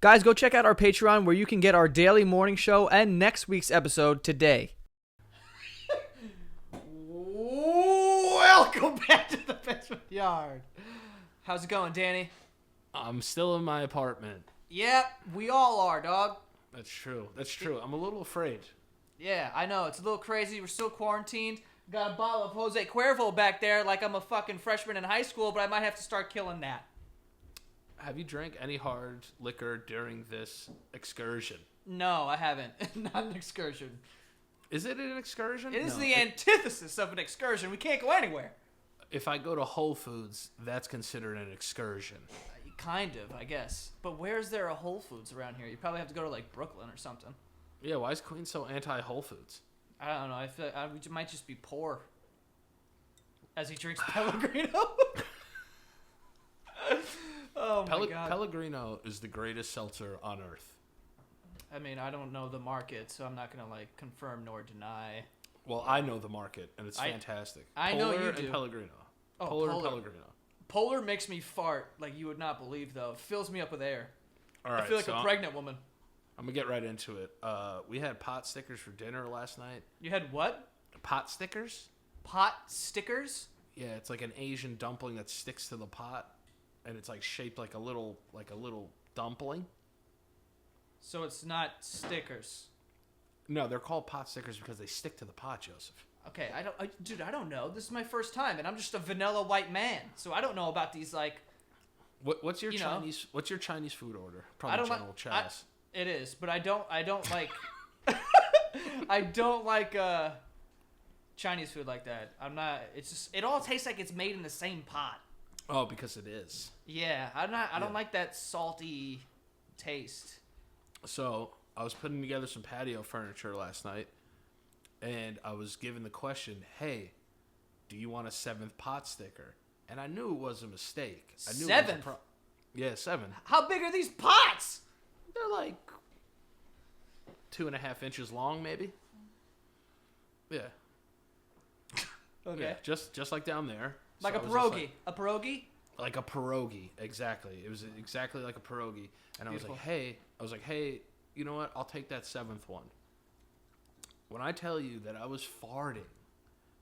Guys, go check out our Patreon where you can get our daily morning show and next week's episode today. Welcome back to the basement yard. How's it going, Danny? I'm still in my apartment. Yep, we all are, dog. That's true. I'm a little afraid. Yeah, I know. It's a little crazy. We're still quarantined. Got a bottle of Jose Cuervo back there like I'm a fucking freshman in high school, but I might have to start killing that. Have you drank any hard liquor during this excursion? No, I haven't. Not an excursion. Is it an excursion? It is the antithesis of an excursion. We can't go anywhere. If I go to Whole Foods, that's considered an excursion. Kind of, I guess. But where's there a Whole Foods around here? You probably have to go to, like, Brooklyn or something. Yeah, why is Queen so anti-Whole Foods? I don't know. I feel like we might just be poor. As he drinks Pellegrino. Oh, my God. Pellegrino is the greatest seltzer on earth. I mean, I don't know the market, so I'm not going to, like, confirm nor deny. Well, I know the market, and it's fantastic. I know you do. And Pellegrino. Oh, Polar and Pellegrino. Polar makes me fart like you would not believe, though. It fills me up with air. All right, I feel like a pregnant woman. I'm going to get right into it. We had pot stickers for dinner last night. You had what? Pot stickers? Pot stickers? Yeah, it's like an Asian dumpling that sticks to the pot, and it's like shaped like a little dumpling. So it's not stickers. No, they're called pot stickers because they stick to the pot, Joseph. Okay, I don't know. This is my first time, and I'm just a vanilla white man, so I don't know about these, like. What's your Chinese? What's your Chinese food order? Probably General Chaz. It is, but I don't like. I don't like Chinese food like that. I'm not. It's just it all tastes like it's made in the same pot. Oh, because it is. Yeah, I don't like that salty taste. So I was putting together some patio furniture last night, and I was given the question, "Hey, do you want a 7th pot sticker?" And I knew it was a mistake. I knew 7th? Yeah, 7. How big are these pots? They're like 2.5 inches long, maybe. Yeah. Okay. Yeah, just like down there. Like So a I was just pierogi. A pierogi? Like a pierogi, exactly. It was exactly like a pierogi. And Beautiful. I was like, hey, you know what? I'll take that 7th one. When I tell you that I was farting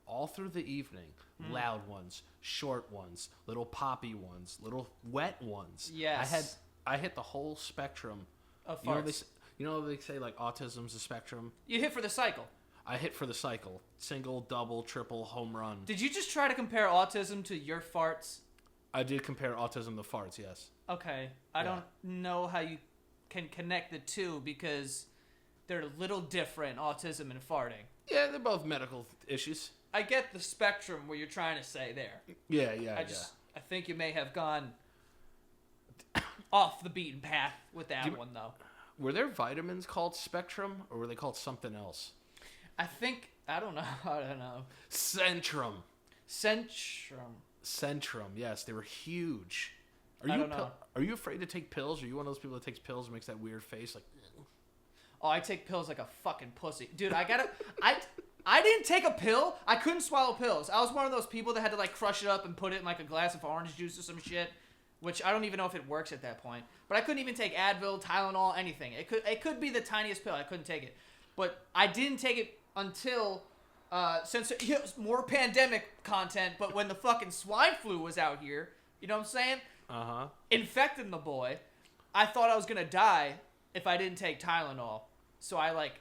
all through the evening, loud ones, short ones, little poppy ones, little wet ones. Yes. I hit the whole spectrum Of farts. You know they say like autism's a spectrum? You hit for the cycle. I hit for the cycle. Single, double, triple, home run. Did you just try to compare autism to your farts? I did compare autism to farts, yes. Okay. I don't know how you can connect the two because they're a little different, autism and farting. Yeah, they're both medical issues. I get the spectrum what you're trying to say there. Yeah, I think you may have gone off the beaten path with that one, though. Were there vitamins called Spectrum, or were they called something else? I don't know. Centrum. Centrum, yes, they were huge. I don't know. Are you afraid to take pills? Are you one of those people that takes pills and makes that weird face? Like, oh, I take pills like a fucking pussy. Dude, I didn't take a pill. I couldn't swallow pills. I was one of those people that had to, like, crush it up and put it in, like, a glass of orange juice or some shit. Which I don't even know if it works at that point. But I couldn't even take Advil, Tylenol, anything. It could be the tiniest pill. I couldn't take it. But I didn't take it until since more pandemic content. But when the fucking swine flu was out here, you know what I'm saying? Infecting the boy. I thought I was gonna die if I didn't take Tylenol. So I like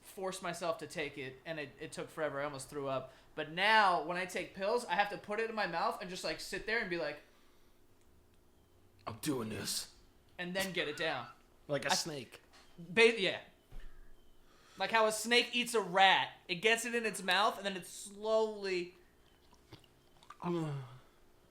forced myself to take it, and it took forever. I almost threw up. But now when I take pills, I have to put it in my mouth and just like sit there and be like, I'm doing this. And then get it down. Like a snake. Yeah. Like how a snake eats a rat. It gets it in its mouth, and then it slowly...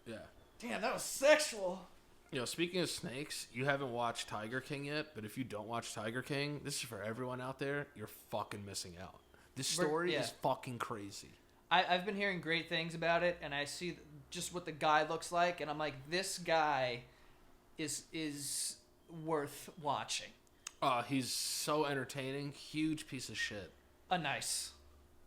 Yeah. Damn, that was sexual. You know, speaking of snakes, you haven't watched Tiger King yet, but if you don't watch Tiger King, this is for everyone out there, you're fucking missing out. This story is fucking crazy. I've been hearing great things about it, and I see just what the guy looks like, and I'm like, this guy is worth watching. He's so entertaining. Huge piece of shit. Nice.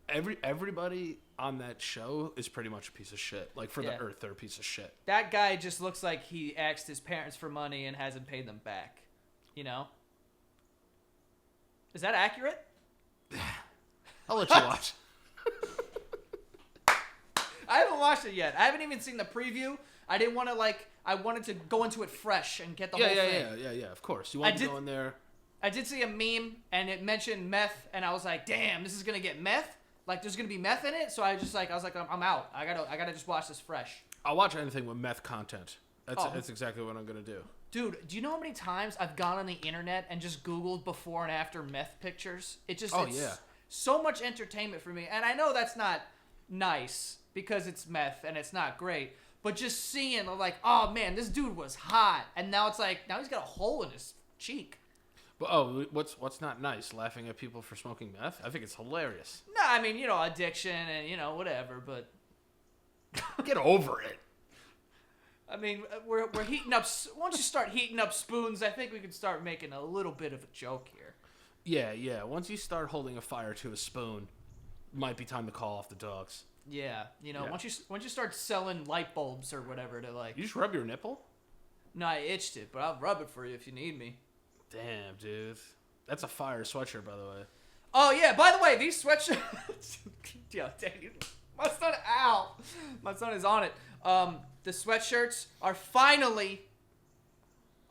Everybody on that show is pretty much a piece of shit. Like, for the earth, they're a piece of shit. That guy just looks like he asked his parents for money and hasn't paid them back. You know? Is that accurate? I'll let you watch. I haven't watched it yet. I haven't even seen the preview. I didn't want to I wanted to go into it fresh and get the whole thing. Yeah. Of course, you want to go in there. I did see a meme and it mentioned meth, and I was like, damn, this is gonna get meth. Like, there's gonna be meth in it. So I was like, I'm out. I gotta just watch this fresh. I'll watch anything with meth content. That's exactly what I'm gonna do. Dude, do you know how many times I've gone on the internet and just Googled before and after meth pictures? It's so much entertainment for me. And I know that's not nice because it's meth and it's not great. But just seeing, like, oh man, this dude was hot. And now it's like, now he's got a hole in his cheek. But what's not nice? Laughing at people for smoking meth? I think it's hilarious. No, I mean, addiction and, whatever, but... Get over it. I mean, we're heating up... Once you start heating up spoons, I think we can start making a little bit of a joke here. Yeah. Once you start holding a fire to a spoon, might be time to call off the dogs. Yeah, once you start selling light bulbs or whatever to like... You just rub your nipple? No, I itched it, but I'll rub it for you if you need me. Damn, dude. That's a fire sweatshirt, by the way. Oh, yeah, by the way, these sweatshirts... Yo, dang, my son, ow! My son is on it. The sweatshirts are finally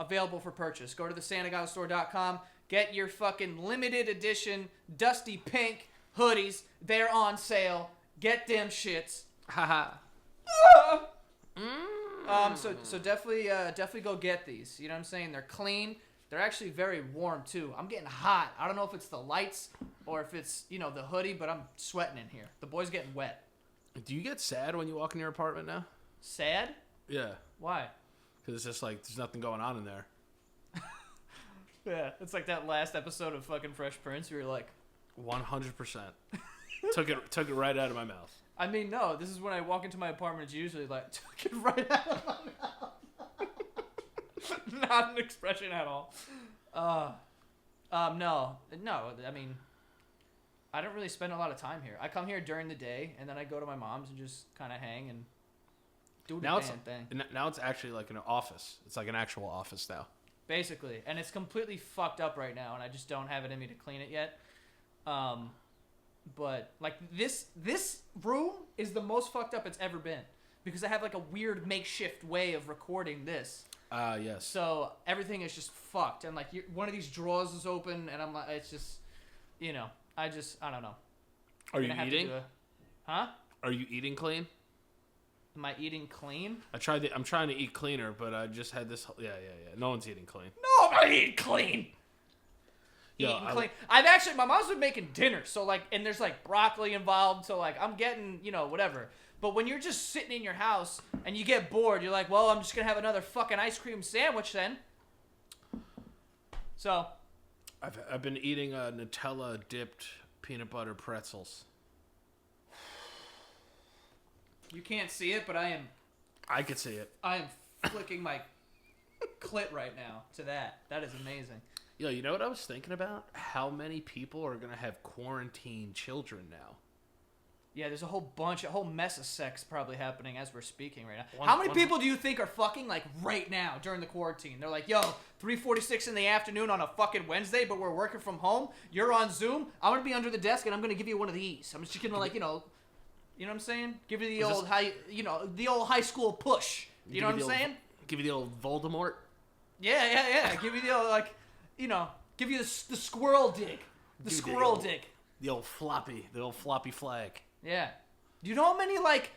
available for purchase. Go to thesantagonstore.com. Get your fucking limited edition dusty pink hoodies. They're on sale. Get them shits. Haha. So definitely go get these. You know what I'm saying? They're clean. They're actually very warm too. I'm getting hot. I don't know if it's the lights or if it's, the hoodie, but I'm sweating in here. The boy's getting wet. Do you get sad when you walk in your apartment now? Sad? Yeah. Why? Because it's just like there's nothing going on in there. Yeah, it's like that last episode of fucking Fresh Prince where you're like 100%. Took it right out of my mouth. I mean, no, this is when I walk into my apartment, it's usually like, took it right out of my mouth. Not an expression at all. No, I mean, I don't really spend a lot of time here. I come here during the day, and then I go to my mom's and just kind of hang and do the damn thing. Now it's actually like an office. It's like an actual office now. Basically, and it's completely fucked up right now, and I just don't have it in me to clean it yet. But like this room is the most fucked up it's ever been because I have like a weird makeshift way of recording this. Yes. So everything is just fucked, and like one of these drawers is open, and I'm like, it's just, I don't know. Are you eating? Huh? Are you eating clean? Am I eating clean? I'm trying to eat cleaner, but I just had this. Yeah. No one's eating clean. No, I'm not eating clean. Clean. My mom's been making dinner, so like, and there's like broccoli involved, so like, I'm getting, whatever. But when you're just sitting in your house and you get bored, you're like, well, I'm just gonna have another fucking ice cream sandwich then. So. I've been eating Nutella dipped peanut butter pretzels. You can't see it, but I could see it. I am flicking my clit right now to that. That is amazing. Yo, you know what I was thinking about? How many people are going to have quarantine children now? Yeah, there's a whole mess of sex probably happening as we're speaking right now. How many people do you think are fucking like right now during the quarantine? They're like, yo, 3:46 in the afternoon on a fucking Wednesday, but we're working from home. You're on Zoom. I'm going to be under the desk and I'm going to give you one of these. I'm just going to like, you know what I'm saying? Give you the old high school push. You know what I'm saying? Give you the old Voldemort. Yeah. Give you the old give you the squirrel dig. The squirrel dig. The old floppy flag. Yeah. Do you know how many, like,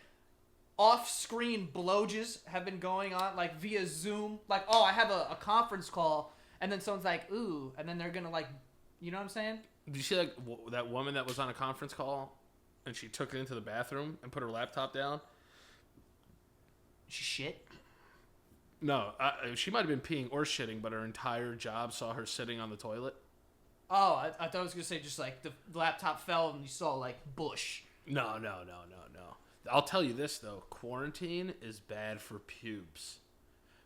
off-screen blowges have been going on, like, via Zoom? Like, oh, I have a conference call, and then someone's like, ooh, and then they're gonna, like, you know what I'm saying? Did you see, like, that woman that was on a conference call, and she took it into the bathroom and put her laptop down? She shit? No, she might have been peeing or shitting, but her entire job saw her sitting on the toilet. Oh, I thought I was gonna say just, like, the laptop fell and you saw, like, bush. No. I'll tell you this, though. Quarantine is bad for pubes.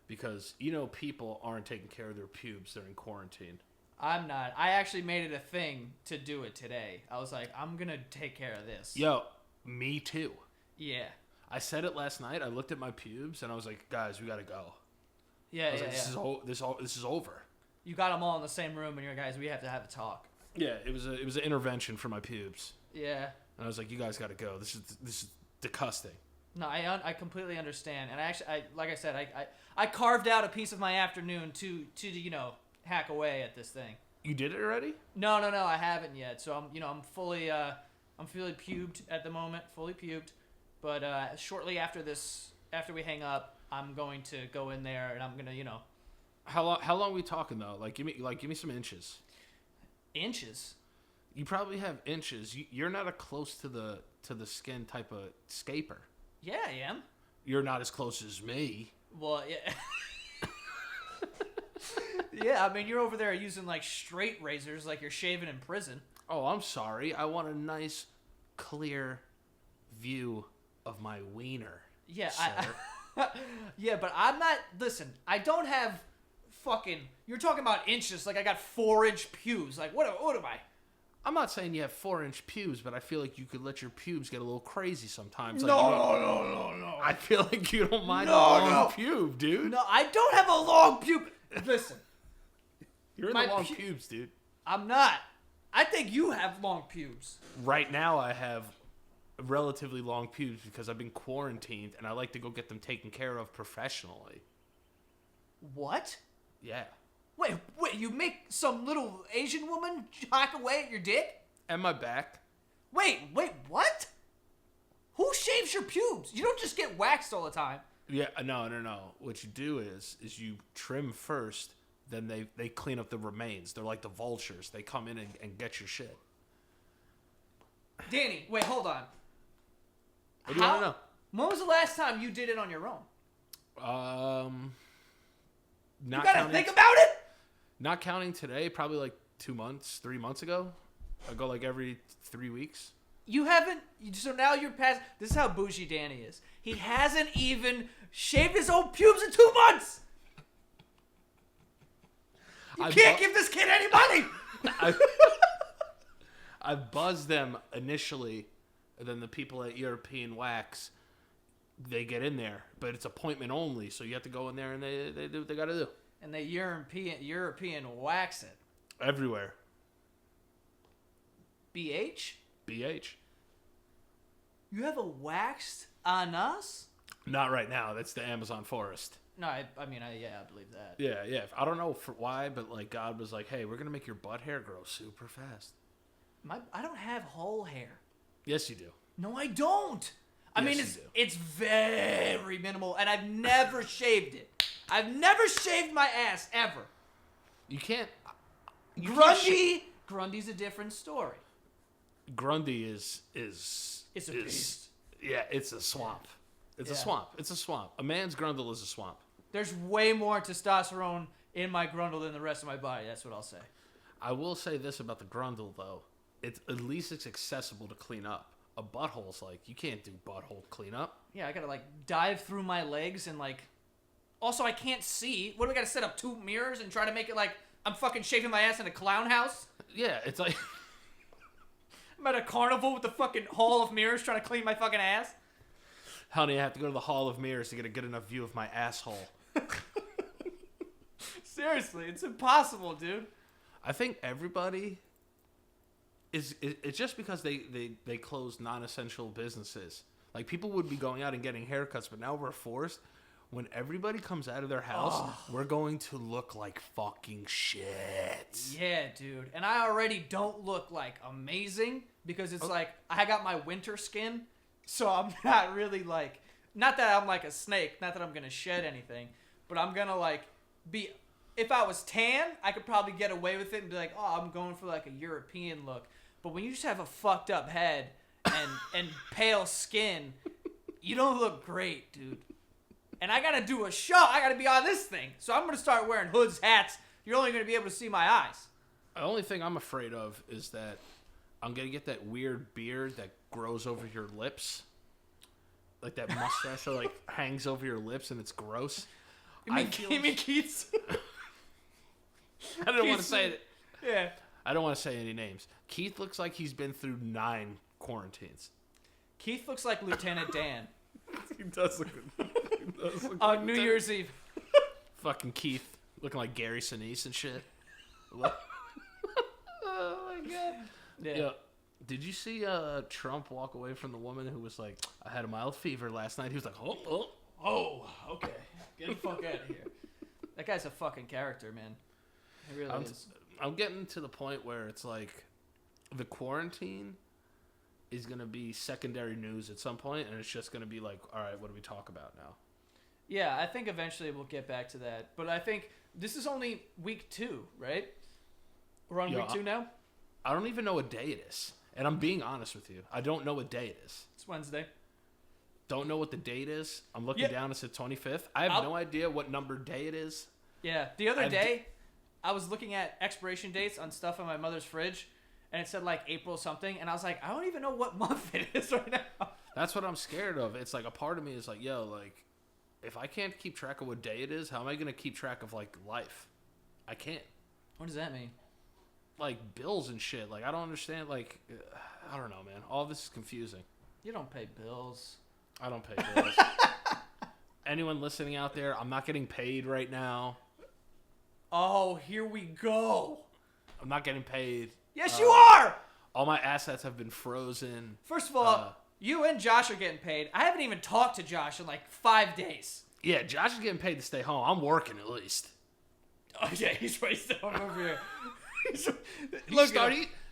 Because, people aren't taking care of their pubes during quarantine. I'm not. I actually made it a thing to do it today. I was like, I'm going to take care of this. Yo, me too. Yeah. I said it last night. I looked at my pubes, and I was like, guys, we got to go. Yeah, This is over. you got them all in the same room, and you're guys, we have to have a talk. Yeah, it was an intervention for my pubes. Yeah. And I was like, you guys got to go. This is disgusting. No, I completely understand, and like I said, I carved out a piece of my afternoon to hack away at this thing. You did it already? No, I haven't yet. So I'm fully pubed at the moment, fully pubed. But shortly after we hang up, I'm going to go in there and I'm gonna, How long are we talking though? Give me some inches. Inches? You probably have inches. You're not a close to the skin type of scaper. Yeah, I am. You're not as close as me. Well, yeah. Yeah, I mean, you're over there using like straight razors like you're shaving in prison. Oh, I'm sorry. I want a nice, clear view of my wiener. Yeah, sir. Yeah, but I'm not. Listen, I don't have fucking. You're talking about inches, like I got 4-inch pubes. Like what am I? I'm not saying you have 4-inch pubes, but I feel like you could let your pubes get a little crazy sometimes. No. I feel like you don't mind a long pube, dude. No, I don't have a long pube. Listen. You're in the long pubes, dude. I'm not. I think you have long pubes. Right now, I have relatively long pubes because I've been quarantined, and I like to go get them taken care of professionally. What? Yeah. Wait, you make some little Asian woman hack away at your dick? And my back. Wait, what? Who shaves your pubes? You don't just get waxed all the time. Yeah, no. What you do is you trim first, then they clean up the remains. They're like the vultures. They come in and get your shit. Danny, wait, hold on. What do you want to know? When was the last time you did it on your own? Not you gotta counting, think about it? Not counting today, probably like 3 months ago. I go like every 3 weeks. You haven't, so now you're past, this is how bougie Danny is. He hasn't even shaved his own pubes in 2 months! You can't give this kid any money! I buzzed them initially, and then the people at European Wax, they get in there, but it's appointment only, so you have to go in there and they do what they gotta do. And they European wax it. Everywhere. BH? BH. You have a waxed on us? Not right now. That's the Amazon forest. No, I believe that. Yeah. I don't know why, but like God was like, hey, we're going to make your butt hair grow super fast. I don't have whole hair. Yes, you do. No, I don't. I mean, it's very minimal, and I've never shaved it. I've never shaved my ass, ever. You can't... Grundy's a different story. Grundy is It's a beast. Yeah, it's a swamp. It's a swamp. It's a swamp. A man's grundle is a swamp. There's way more testosterone in my grundle than the rest of my body. That's what I'll say. I will say this about the grundle, though. At least it's accessible to clean up. A butthole's like, you can't do butthole cleanup. Yeah, I gotta like dive through my legs and like... Also, I can't see. What do we gotta set up 2 mirrors and try to make it like I'm fucking shaving my ass in a clown house? Yeah, it's like... I'm at a carnival with the fucking hall of mirrors trying to clean my fucking ass. Honey, I have to go to the Hall of Mirrors to get a good enough view of my asshole. Seriously, it's impossible, dude. I think everybody it's just because they closed non-essential businesses. Like, people would be going out and getting haircuts, but now we're forced. When everybody comes out of their house, we're going to look like fucking shit. Yeah, dude. And I already don't look like amazing because it's like I got my winter skin, so I'm not really like, not that I'm like a snake, not that I'm going to shed anything, but I'm going to like be, if I was tan, I could probably get away with it and be like, oh, I'm going for like a European look. But when you just have a fucked up head and pale skin, you don't look great, dude. And I gotta do a show. I gotta be on this thing. So I'm gonna start wearing hoods, hats. You're only gonna be able to see my eyes. The only thing I'm afraid of is that I'm gonna get that weird beard that grows over your lips. Like that mustache that like hangs over your lips and it's gross. You mean Keith's? I didn't want to say it. Yeah. I don't want to say any names. Keith looks like he's been through 9 quarantines. Keith looks like Lieutenant Dan. He does look on New Year's Eve. Fucking Keith looking like Gary Sinise and shit. Oh my god. Yeah. Yo, did you see Trump walk away from the woman who was like, I had a mild fever last night? He was like, Oh, okay. Get the fuck out of here. That guy's a fucking character, man. He really is. I'm getting to the point where it's like the quarantine is going to be secondary news at some point, and it's just going to be like, all right, what do we talk about now? Yeah, I think eventually we'll get back to that. But I think this is only week 2, right? We're on week 2 now? I don't even know what day it is. And I'm being honest with you. I don't know what day it is. It's Wednesday. Don't know what the date is. I'm looking down. It's the 25th. I have no idea what number day it is. Yeah. The other day, I was looking at expiration dates on stuff in my mother's fridge, and it said like April something, and I was like, I don't even know what month it is right now. That's what I'm scared of. It's like a part of me is like, yo, like, if I can't keep track of what day it is, how am I going to keep track of, like, life? I can't. What does that mean? Like, bills and shit. Like, I don't understand. Like, I don't know, man. All this is confusing. You don't pay bills. I don't pay bills. Anyone listening out there, I'm not getting paid right now. Oh, here we go. I'm not getting paid. Yes, you are! All my assets have been frozen. First of all, you and Josh are getting paid. I haven't even talked to Josh in like 5 days. Yeah, Josh is getting paid to stay home. I'm working at least. Oh, yeah, he's wasting on over here.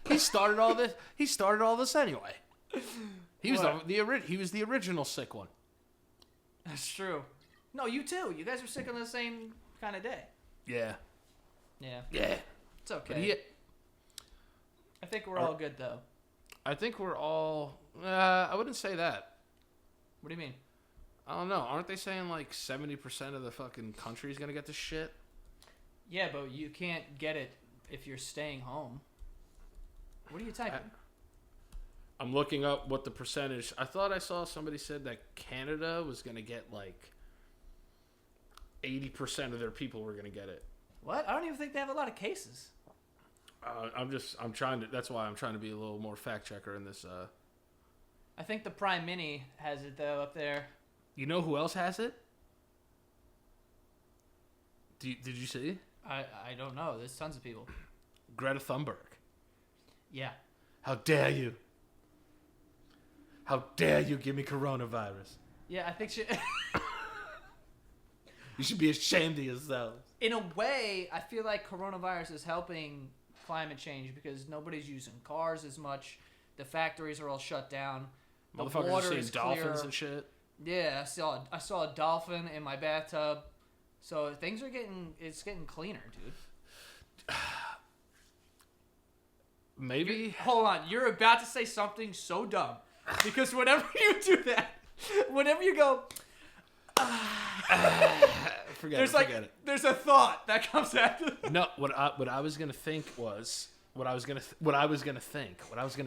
He started all this. He started all this anyway. He was he was the original sick one. That's true. No, you too. You guys were sick on the same kind of day. Yeah. Yeah. Yeah. It's okay. I think we're all good though. I think we're all. I wouldn't say that. What do you mean? I don't know. Aren't they saying like 70% of the fucking country is gonna get this shit? Yeah, but you can't get it if you're staying home. What are you typing? I'm looking up what the percentage. I thought I saw somebody said that Canada was gonna get like 80% of their people were gonna get it. What? I don't even think they have a lot of cases. I'm trying to. That's why I'm trying to be a little more fact checker in this. I think the Prime Mini has it though up there. You know who else has it? Did you see? I don't know. There's tons of people. Greta Thunberg. Yeah. How dare you? How dare you give me coronavirus? Yeah, I think she... You should be ashamed of yourselves. In a way, I feel like coronavirus is helping climate change because nobody's using cars as much. The factories are all shut down. The Motherfuckers water are seeing is dolphins clear. and shit. Yeah, I saw a dolphin in my bathtub. So things are getting cleaner, dude. Maybe. Hold on, you're about to say something so dumb. Because whenever you do that, whenever you go, forget it. There's a thought that comes after. No, what I was gonna think was what I was gonna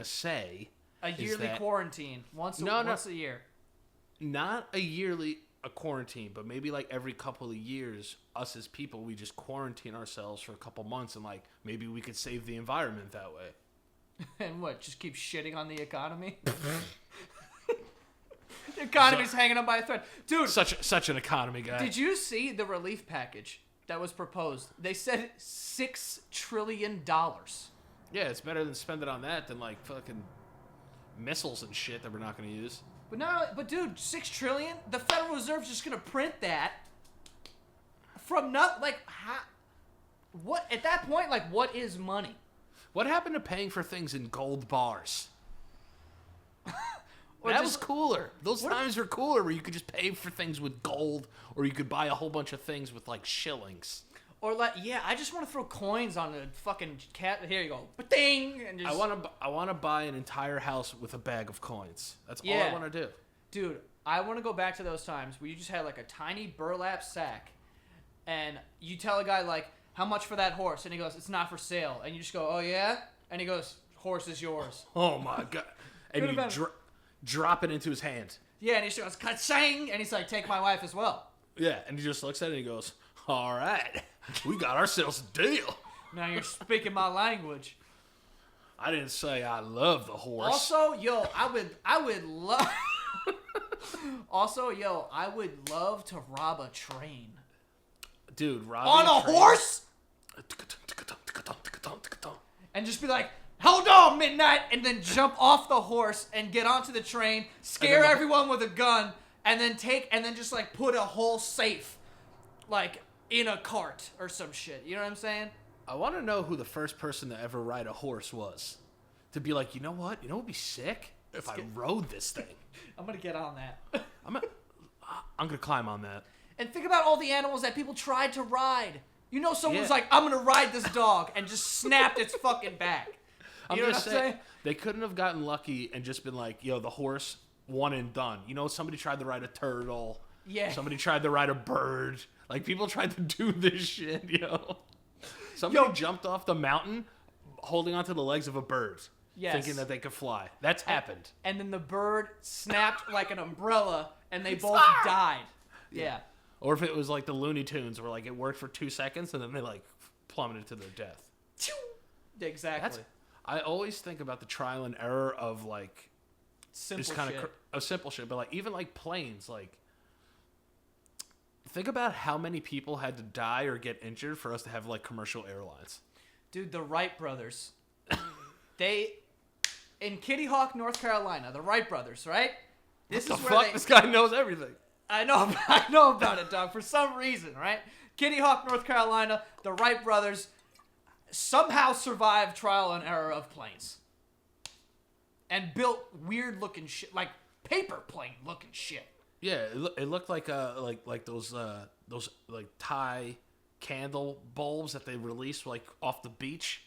say. A yearly quarantine once a year. Not a yearly quarantine, but maybe like every couple of years, us as people, we just quarantine ourselves for a couple months, and like maybe we could save the environment that way. And what? Just keep shitting on the economy? The economy's hanging on by a thread, dude. Such an economy guy. Did you see the relief package that was proposed? They said $6 trillion. Yeah, it's better than spend it on that than like fucking missiles and shit that we're not going to use. But dude, $6 trillion. The Federal Reserve's just gonna print that from what at that point? Like, what is money? What happened to paying for things in gold bars? Or that was cooler. Those times were cooler where you could just pay for things with gold, or you could buy a whole bunch of things with like shillings. Or like, yeah, I just want to throw coins on a fucking cat. Here you go, ba-ding, and just. I want to buy an entire house with a bag of coins. That's all I want to do. Dude, I want to go back to those times where you just had like a tiny burlap sack, and you tell a guy like, how much for that horse? And he goes, it's not for sale. And you just go, oh yeah? And he goes, horse is yours. Oh my god. And you drop it into his hand. Yeah, and he just goes, ka-ching! And he's like, take my wife as well. Yeah, and he just looks at it and he goes, all right, we got ourselves a deal. Now you're speaking my language. I didn't say I love the horse. Also, yo, I would love... Also, yo, I would love to rob a train. Dude, on a horse? and just be like, hold on, midnight, and then jump off the horse and get onto the train, scare everyone with a gun, and then just like put a whole safe like in a cart or some shit. You know what I'm saying? I want to know who the first person to ever ride a horse was. To be like, you know what? You know what would be sick? If I rode this thing. I'm going to get on that. I'm going to climb on that. And think about all the animals that people tried to ride. You know, someone's like, I'm going to ride this dog, and just snapped its fucking back. You know what I'm saying? They couldn't have gotten lucky and just been like, yo, the horse, one and done. You know, somebody tried to ride a turtle. Yeah. Somebody tried to ride a bird. Like, people tried to do this shit, yo. Somebody jumped off the mountain holding onto the legs of a bird. Yes. Thinking that they could fly. That's happened. And then the bird snapped like an umbrella, and they both died. Yeah. Or if it was like the Looney Tunes, where like it worked for 2 seconds, and then they like plummeted to their death. Exactly. I always think about the trial and error of like simple just kind of simple shit, but like even like planes, like think about how many people had to die or get injured for us to have like commercial airlines. Dude, the Wright brothers, in Kitty Hawk, North Carolina, the Wright brothers, right? This guy knows everything. I know about it, dog. For some reason, right? Kitty Hawk, North Carolina, the Wright brothers somehow survived trial and error of planes, and built weird looking shit, like paper plane looking shit. Yeah, it looked like those like Thai candle bulbs that they released like off the beach.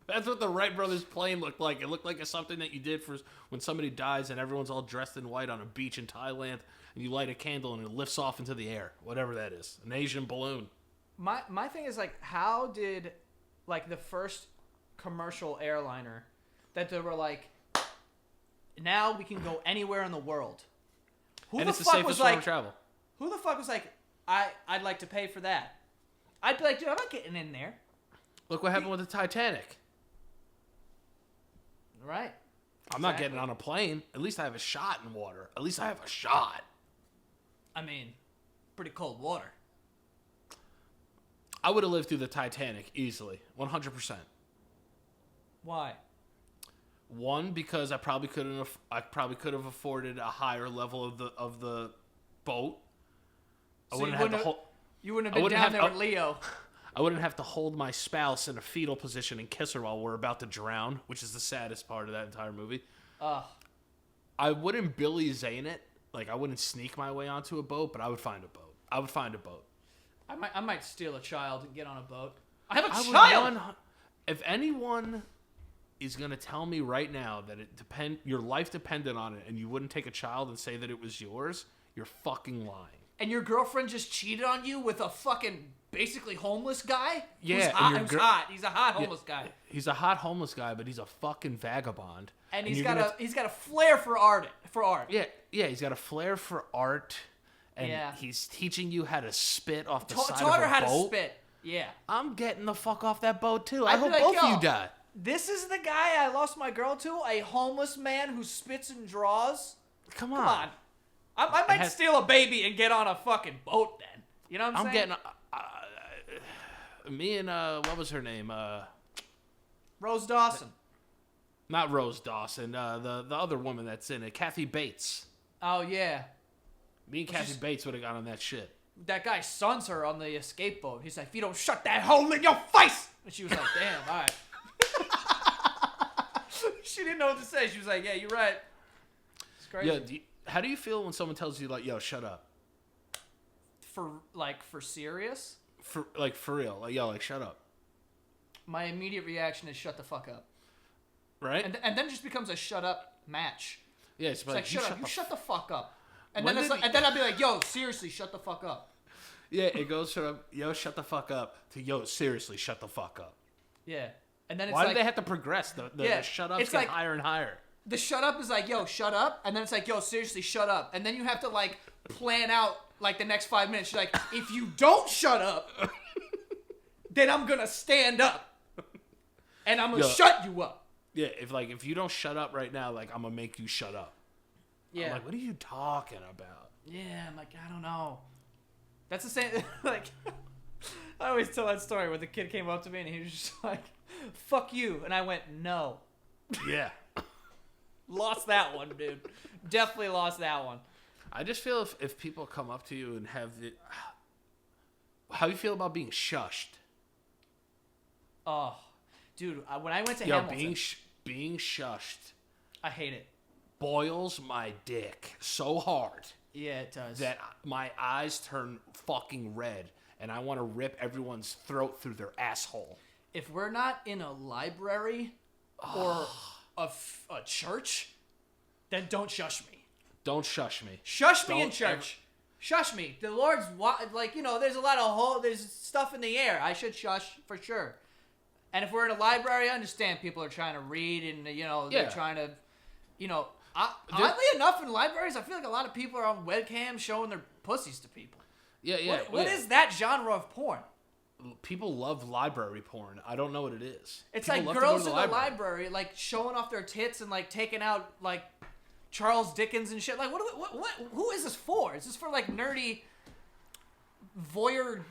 That's what the Wright brothers plane looked like. It looked like it's something that you did for when somebody dies and everyone's all dressed in white on a beach in Thailand, and you light a candle and it lifts off into the air, whatever that is, an Asian balloon. My thing is like, how did like the first commercial airliner that they were like, now we can go anywhere in the world. And it's the safest form of travel. Who the fuck was like, I'd like to pay for that? I'd be like, dude, I'm not getting in there. Look what happened with the Titanic. Right. I'm not getting on a plane. At least I have a shot in water. At least I have a shot. I mean, pretty cold water. I would have lived through the Titanic easily, 100%. Why? One, because I probably could have afforded a higher level of the boat. So you wouldn't have been down there with Leo. I wouldn't have to hold my spouse in a fetal position and kiss her while we're about to drown, which is the saddest part of that entire movie. I wouldn't Billy Zane it. Like, I wouldn't sneak my way onto a boat, but I would find a boat. I might steal a child and get on a boat. I have a child! If anyone is going to tell me right now that your life depended on it and you wouldn't take a child and say that it was yours, you're fucking lying. And your girlfriend just cheated on you with a fucking basically homeless guy? Yeah. Who's hot. He's a hot homeless guy. He's a hot homeless guy, but he's a fucking vagabond. And he's got a flair for art. Yeah, he's got a flair for art. And he's teaching you how to spit off the side of a boat. Taught her how to spit. Yeah. I'm getting the fuck off that boat, too. I hope both of you die. This is the guy I lost my girl to? A homeless man who spits and draws? Come on. I might steal a baby and get on a fucking boat then. You know what I'm saying? Me and, what was her name? Rose Dawson. Not Rose Dawson. The other woman that's in it. Kathy Bates. Oh, yeah. Me and Kathy Bates would have got on that shit. That guy sons her on the escape boat. He's like, if you don't shut that hole in your face! And she was like, damn, all right. She didn't know what to say. She was like, yeah, you're right. It's crazy. Yeah, how do you feel when someone tells you, like, yo, shut up? For serious? For real. Like, yo, like, shut up. My immediate reaction is shut the fuck up. Right? And then it just becomes a shut up match. Yeah, it's like shut up. You shut the fuck up. And then I'd be like, yo, seriously, shut the fuck up. Yeah, it goes from, yo, shut the fuck up, to, yo, seriously, shut the fuck up. Yeah. And then it's Why do they have to progress? The shut ups get higher and higher. The shut up is like, yo, shut up. And then it's like, yo, seriously, shut up. And then you have to, like, plan out, like, the next 5 minutes. You're like, if you don't shut up, then I'm going to stand up. And I'm going to shut you up. Yeah, if you don't shut up right now, like, I'm going to make you shut up. Yeah. I'm like, what are you talking about? Yeah, I'm like, I don't know. That's the same, like, I always tell that story where the kid came up to me and he was just like, "Fuck you," and I went, "No." Yeah. Lost that one, dude. Definitely lost that one. I just feel if people come up to you and have the... How you feel about being shushed? Oh, dude, when I went to Hamilton... being shushed... I hate it. Boils my dick so hard. Yeah, it does. That my eyes turn fucking red and I want to rip everyone's throat through their asshole. If we're not in a library or a church, then don't shush me. Don't shush me. Shush me in church. Shush me. The Lord's there's a lot of there's stuff in the air. I should shush for sure. And if we're in a library, I understand people are trying to read and they're trying to, oddly enough, in libraries, I feel like a lot of people are on webcam showing their pussies to people. Yeah. What is that genre of porn? People love library porn. I don't know what it is. It's people like girls in the library, like showing off their tits and like taking out like Charles Dickens and shit. Like, what? Who is this for? Is this for like nerdy voyeur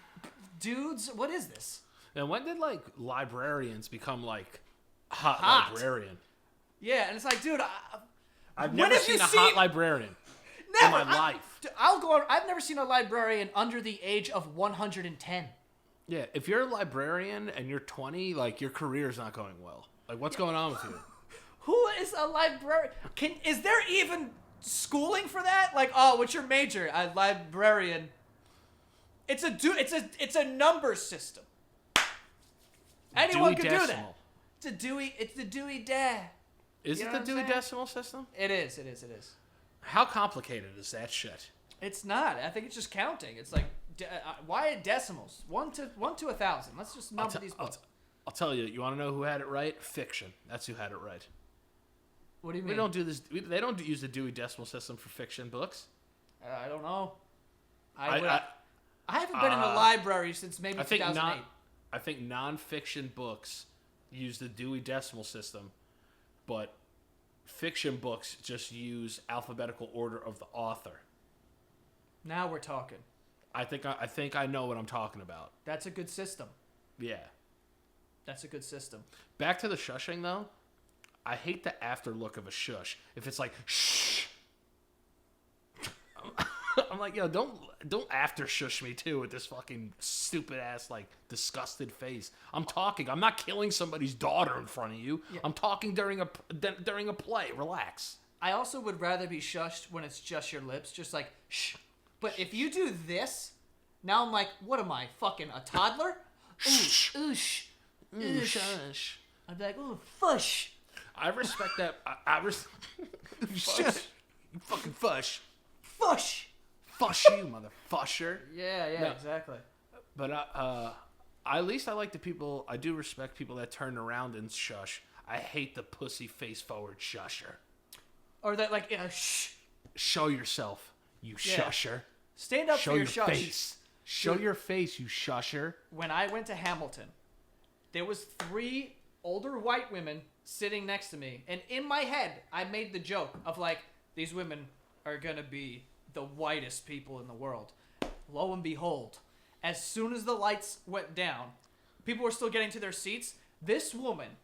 dudes? What is this? And when did like librarians become like hot librarian? Yeah, and it's like, dude, I've never seen a hot librarian in my life. I've never seen a librarian under the age of 110. Yeah, if you're a librarian and you're 20, like your career's not going well. Like, what's going on with you? Who is a librarian? Is there even schooling for that? Like, oh, what's your major? A librarian. It's a number system. Anyone can do that. It's the Dewey Decimal. Is it the Dewey Decimal System? It is. How complicated is that shit? It's not. I think it's just counting. It's like, why decimals? 1 to 1,000. Let's just number these books. I'll tell you. You want to know who had it right? Fiction. That's who had it right. What do you mean? We don't do this. They don't use the Dewey Decimal System for fiction books. I don't know. I haven't been in a library since maybe 2008. I think nonfiction books use the Dewey Decimal System, but fiction books just use alphabetical order of the author. Now we're talking. I think I know what I'm talking about. That's a good system. Yeah. That's a good system. Back to the shushing, though. I hate the after look of a shush. If it's like, shh. I'm like, yo, don't after shush me, too, with this fucking stupid-ass, like, disgusted face. I'm talking. I'm not killing somebody's daughter in front of you. Yeah. I'm talking during a play. Relax. I also would rather be shushed when it's just your lips, just like, shh. But if you do this, now I'm like, what am I, fucking a toddler? Oosh, oosh, oosh. Shush. I'd be like, ooh, fush. I respect that. Fush. You fucking fush. Fush. Fush you, motherfusher. Yeah, no, exactly. But at least I like the people. I do respect people that turn around and shush. I hate the pussy face forward shusher. Or that like shh. Show yourself, you shusher. Stand up for your shush. Face. Show your face, you shusher. When I went to Hamilton, there was 3 older white women sitting next to me, and in my head, I made the joke of like, these women are gonna be the whitest people in the world. Lo and behold, as soon as the lights went down, people were still getting to their seats. This woman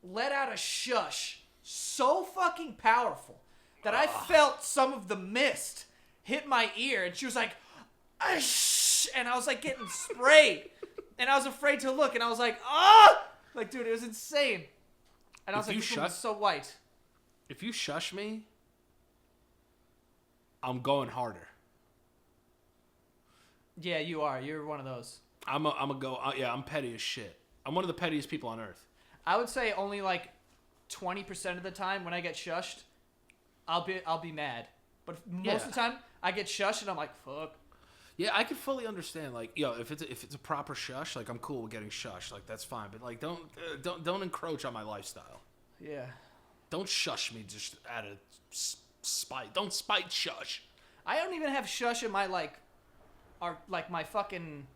let out a shush so fucking powerful that I felt some of the mist hit my ear, and she was like, shh, and I was like getting sprayed, and I was afraid to look, and I was like, like, dude, it was insane. And I was like, this woman's so white. If you shush me, I'm going harder. Yeah, you are. You're one of those. I'm petty as shit. I'm one of the pettiest people on earth. I would say only like 20% of the time when I get shushed, I'll be mad. But most of the time, I get shushed and I'm like, fuck. Yeah, I can fully understand. Like, yo, if it's a proper shush, like I'm cool with getting shushed. Like that's fine. But like, don't encroach on my lifestyle. Yeah. Don't shush me just out of spite. Don't spite shush. I don't even have shush in my my fucking.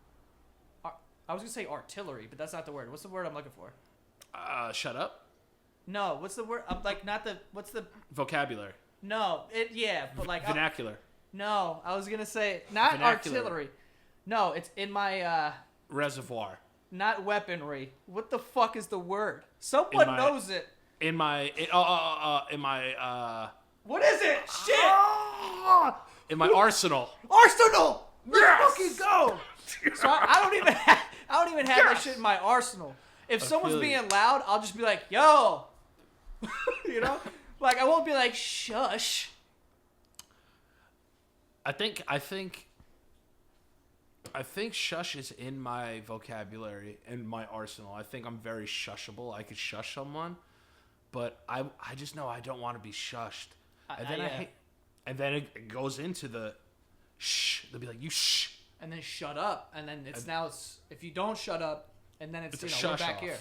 I was gonna say artillery, but that's not the word. What's the word I'm looking for? Shut up. No, what's the word? I'm like not the. What's the vocabulary? No, but like vernacular. No, I was gonna say not vernacular. Artillery. No, it's in my reservoir. Not weaponry. What the fuck is the word? Someone knows it. In my What is it? Shit! In my arsenal. Arsenal! Let's Yes! fucking go! So I don't even have that shit in my arsenal. If someone's being loud, I'll just be like, yo! You know? Like, I won't be like, shush. I think shush is in my vocabulary, in my arsenal. I think I'm very shushable. I could shush someone, but I just know I don't want to be shushed. And then and then it goes into the shh. They'll be like, you shh. And then shut up. And then it's if you don't shut up, and then it's we're back off. here.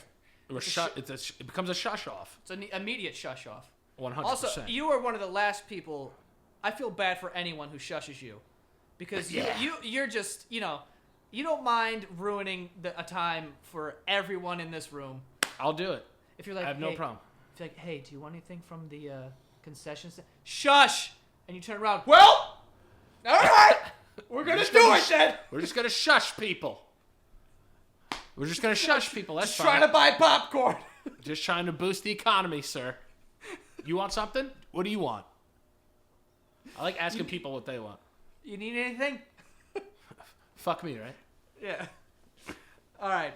It becomes a shush off. It's an immediate shush off. 100%. Also, you are one of the last people. I feel bad for anyone who shushes you, because you're just you don't mind ruining a time for everyone in this room. I'll do it. If you're like, I have no problem. If you're like, hey, do you want anything from the concession stand? Shush! And you turn around. Well, all right, we're gonna do it then. We're just gonna shush people. We're just gonna shush people. That's fine. Trying to buy popcorn. Just trying to boost the economy, sir. You want something? What do you want? I like asking people what they want. You need anything? Fuck me, right? Yeah. All right.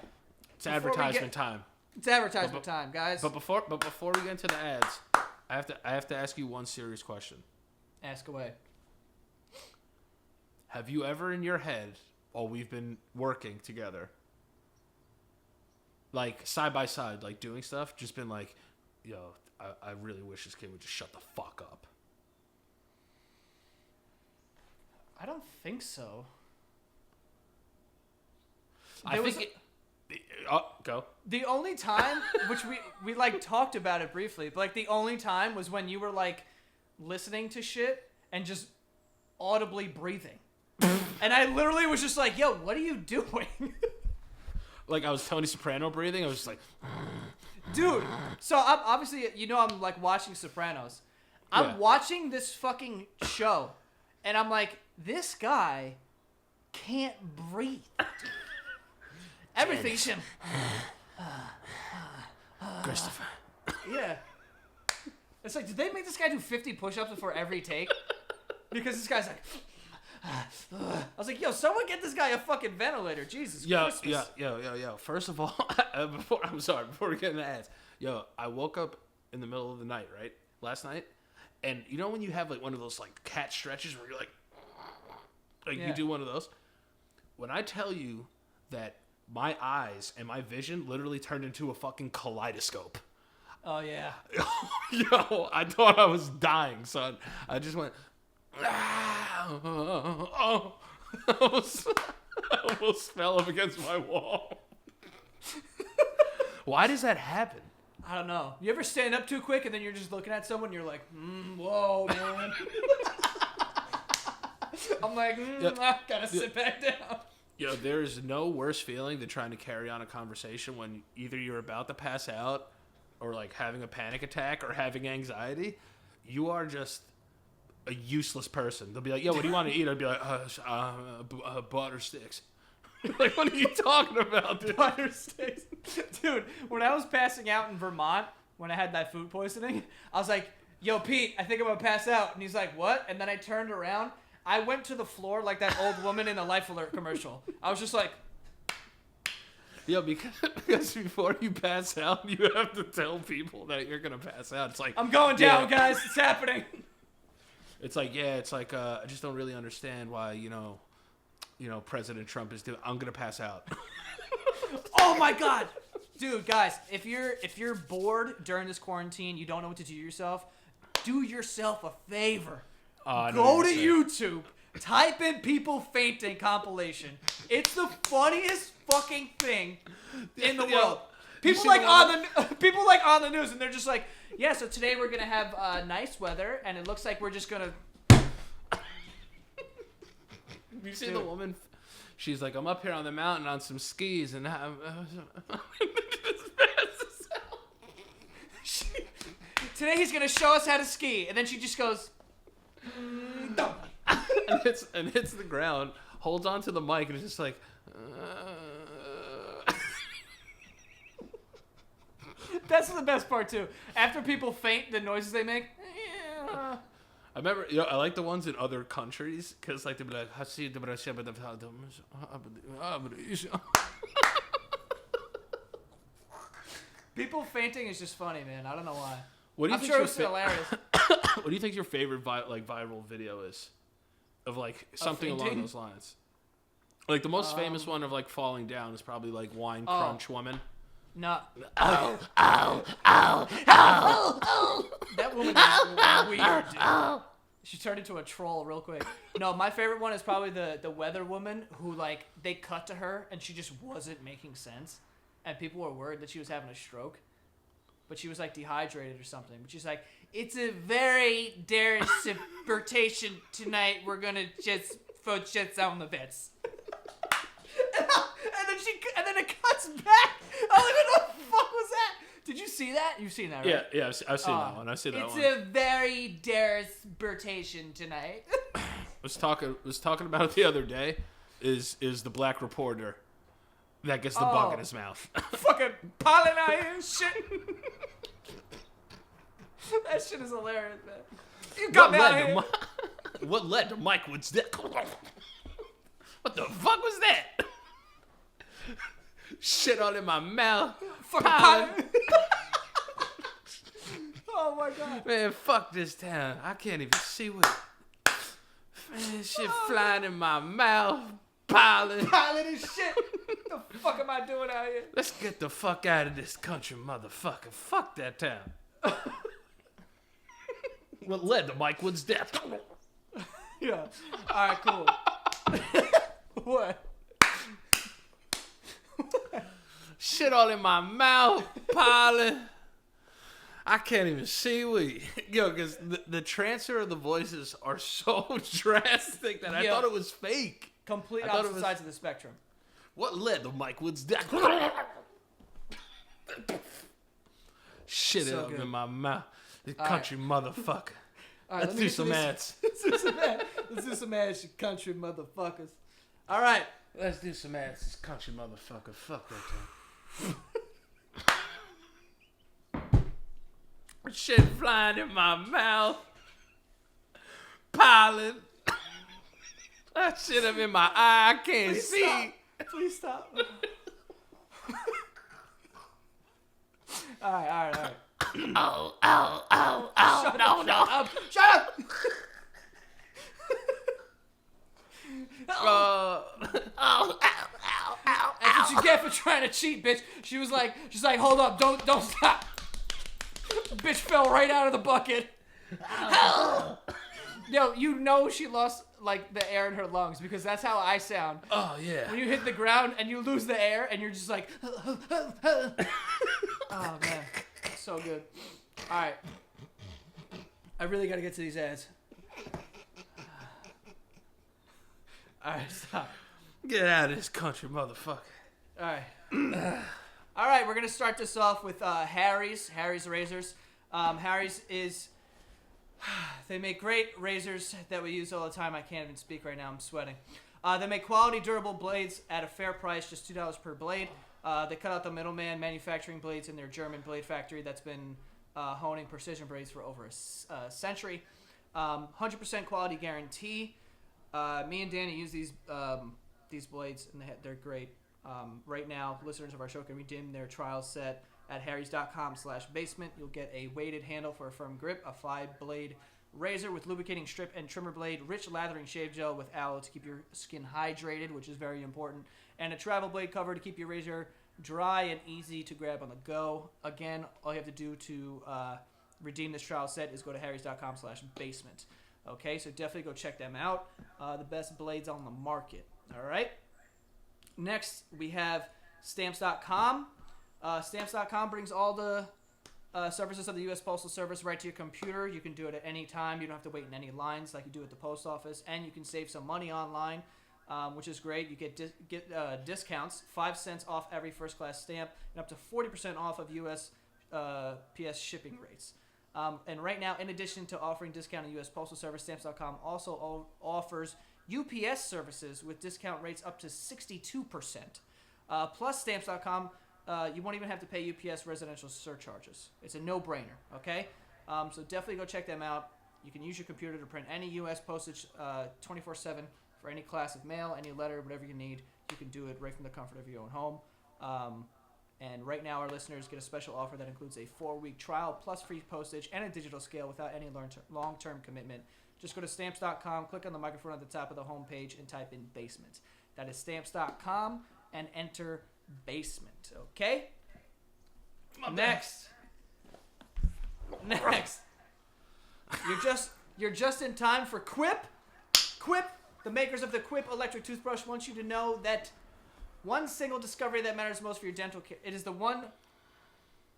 It's advertisement time. It's advertisement time, guys. But before we get into the ads, I have to ask you one serious question. Ask away. Have you ever in your head, while we've been working together, like side by side, like doing stuff, just been like, yo, I really wish this kid would just shut the fuck up? I don't think so. Go. The only time, which we like talked about it briefly, but like the only time was when you were like listening to shit and just audibly breathing. And I literally was just like, yo, what are you doing? Like I was Tony Soprano breathing. I was just like, dude. So I'm obviously, I'm like watching Sopranos. I'm watching this fucking show, and I'm like, this guy can't breathe. Everything's him. Christopher. Yeah. It's like, did they make this guy do 50 push-ups before every take? Because this guy's like, I was like, yo, someone get this guy a fucking ventilator. Jesus Christmas. Yo. First of all, before we get into ads, I woke up in the middle of the night, right? Last night. And you know when you have like one of those like cat stretches where you're like you do one of those? When I tell you that my eyes and my vision literally turned into a fucking kaleidoscope. Oh, yeah. Yo, I thought I was dying, son. I just went, I almost fell up against my wall. Why does that happen? I don't know. You ever stand up too quick and then you're just looking at someone and you're like, whoa, man. I'm like, I gotta sit back down. Yo, there is no worse feeling than trying to carry on a conversation when either you're about to pass out or like having a panic attack or having anxiety. You are just a useless person. They'll be like, yo, what do you want to eat? I'd be like, butter sticks. Like, what are you talking about, dude? Butter sticks. Dude, when I was passing out in Vermont, when I had that food poisoning, I was like, yo, Pete, I think I'm going to pass out. And he's like, what? And then I turned around. I went to the floor like that old woman in the Life Alert commercial. I was just like... Yeah, because before you pass out, you have to tell people that you're going to pass out. It's like... I'm going down, guys. It's happening. It's like, I just don't really understand why, President Trump is doing... I'm going to pass out. Oh, my God. Dude, guys, if you're bored during this quarantine, you don't know what to do yourself, do yourself a favor. Go to YouTube, type in people fainting compilation. It's the funniest fucking thing in the world. People like on the news, and they're just like, yeah. So today we're gonna have nice weather, and it looks like we're just gonna. You see the woman? She's like, I'm up here on the mountain on some skis, and today he's gonna show us how to ski, and then she just goes. and hits the ground, holds onto the mic, and is just like, That's the best part too. After people faint, the noises they make. I remember, I like the ones in other countries because like they'd be like, people fainting is just funny, man. I don't know why. What do you I'm think sure it's hilarious. What do you think your favorite viral video is? Of like something along those lines. Like the most famous one of like falling down is probably like wine crunch woman. No. Ow, ow, ow, ow. That woman is weird, dude. She turned into a troll real quick. No, my favorite one is probably the weather woman who like they cut to her and she just wasn't making sense, and people were worried that she was having a stroke, but she was like dehydrated or something. But she's like, "It's a very precipitation tonight. We're gonna just put shits on the beds." and then it cuts back. I was like, "What the fuck was that?" Did you see that? You've seen that, right? Yeah, I've seen that one. I've seen that one. It's a very derspirtation tonight. was talking about it the other day. Is the black reporter that gets the bug in his mouth? Fucking pollen out here and shit. That shit is hilarious, man. You got me out of here. What led to Mike Wood's death? What the fuck was that? Shit all in my mouth. Fucking pollen. Oh my god. Man, fuck this town. I can't even see what. Man, shit flying in my mouth. Pollen. Pollen and shit. What the fuck am I doing out here? Let's get the fuck out of this country, motherfucker. Fuck that town. What led to Mike Wood's death? Yeah. Alright, cool. What? Shit all in my mouth. Pollen. I can't even see because the transfer of the voices are so drastic that I thought it was fake. Complete opposite sides of the spectrum. What led to Mike Wood's death? Shit so up in my mouth. You country motherfucker. All right, let's do some ads. Let's do some ads, you country motherfuckers. All right. Let's do some ads, this country motherfucker. Fuck that time. Shit flying in my mouth. Pollen. That shit up in my eye. I can't see. Stop. Please stop. All right. Ow. Shut up. That's what you get for trying to cheat, bitch. She's like, hold up, don't stop. Bitch fell right out of the bucket. Yo, you know she lost like the air in her lungs because that's how I sound. Oh yeah. When you hit the ground and you lose the air and you're just like, oh man, so good. All right, I really gotta get to these ads. All right, stop. Get out of this country, motherfucker. All right. All right, we're going to start this off with Harry's razors. Harry's is... They make great razors that we use all the time. I can't even speak right now. I'm sweating. They make quality, durable blades at a fair price, just $2 per blade. They cut out the middleman manufacturing blades in their German blade factory that's been honing precision blades for over a century. 100% quality guarantee. Me and Danny use these blades, and they're great. Right now, listeners of our show can redeem their trial set at harrys.com/basement. You'll get a weighted handle for a firm grip, a 5-blade razor with lubricating strip and trimmer blade, rich lathering shave gel with aloe to keep your skin hydrated, which is very important, and a travel blade cover to keep your razor dry and easy to grab on the go. Again, all you have to do to redeem this trial set is go to harrys.com/basement. Okay, so definitely go check them out. The best blades on the market. All right. Next, we have Stamps.com. Stamps.com brings all the services of the U.S. Postal Service right to your computer. You can do it at any time. You don't have to wait in any lines like you do at the post office. And you can save some money online, which is great. You get discounts, 5 cents off every first-class stamp, and up to 40% off of USPS shipping rates. And right now, in addition to offering discounted U.S. Postal Service, Stamps.com also offers UPS services with discount rates up to 62%. Plus, Stamps.com you won't even have to pay UPS residential surcharges. It's a no-brainer, okay? So definitely go check them out. You can use your computer to print any U.S. postage 24/7 for any class of mail, any letter, whatever you need. You can do it right from the comfort of your own home. And right now, our listeners get a special offer that includes a 4-week trial plus free postage and a digital scale without any long-term commitment. Just go to Stamps.com, click on the microphone at the top of the homepage, and type in basement. That is Stamps.com, and enter basement. Okay? Next. You're just in time for Quip. Quip, the makers of the Quip electric toothbrush, want you to know that one single discovery that matters most for your dental care. It is the one.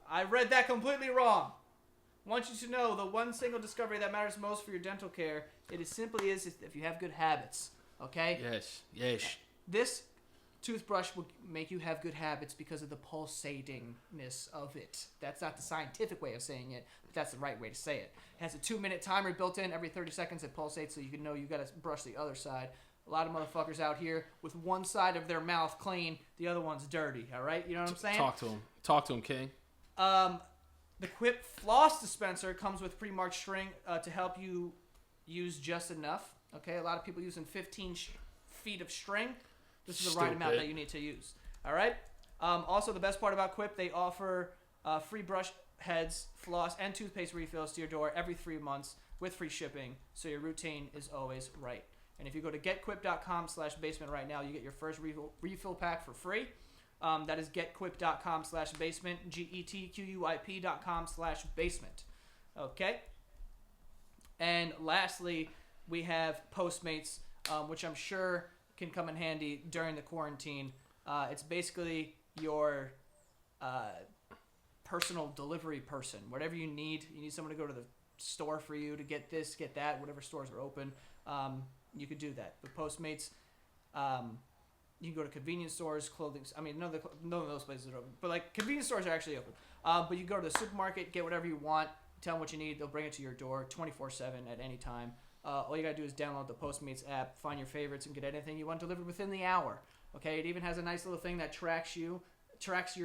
I read that completely wrong. Want you to know the one single discovery that matters most for your dental care. It is simply is if you have good habits. Okay. Yes. This toothbrush will make you have good habits because of the pulsatingness of it. That's not the scientific way of saying it, but that's the right way to say it. It has a 2-minute timer built in. Every 30 seconds it pulsates, so you can know you got to brush the other side. A lot of motherfuckers out here with one side of their mouth clean, the other one's dirty. All right, you know what I'm saying? Talk to him, King. The Quip floss dispenser comes with pre-marked string to help you use just enough. Okay, a lot of people using 15 feet of string. This is the right amount that you need to use. All right. Also, the best part about Quip, they offer free brush heads, floss, and toothpaste refills to your door every 3 months with free shipping, so your routine is always right. And if you go to getquip.com/basement right now, you get your first refill pack for free. That is getquip.com/basement, getquip.com/basement. Okay. And lastly, we have Postmates, which I'm sure can come in handy during the quarantine. It's basically your personal delivery person. Whatever you need someone to go to the store for you to get this, get that, whatever stores are open. You could do that. With Postmates, you can go to convenience stores, clothing. I mean, none of those places are open, but like convenience stores are actually open. But you go to the supermarket, get whatever you want, tell them what you need, they'll bring it to your door 24/7 at any time. All you gotta do is download the Postmates app, find your favorites, and get anything you want delivered within the hour. Okay, it even has a nice little thing that tracks your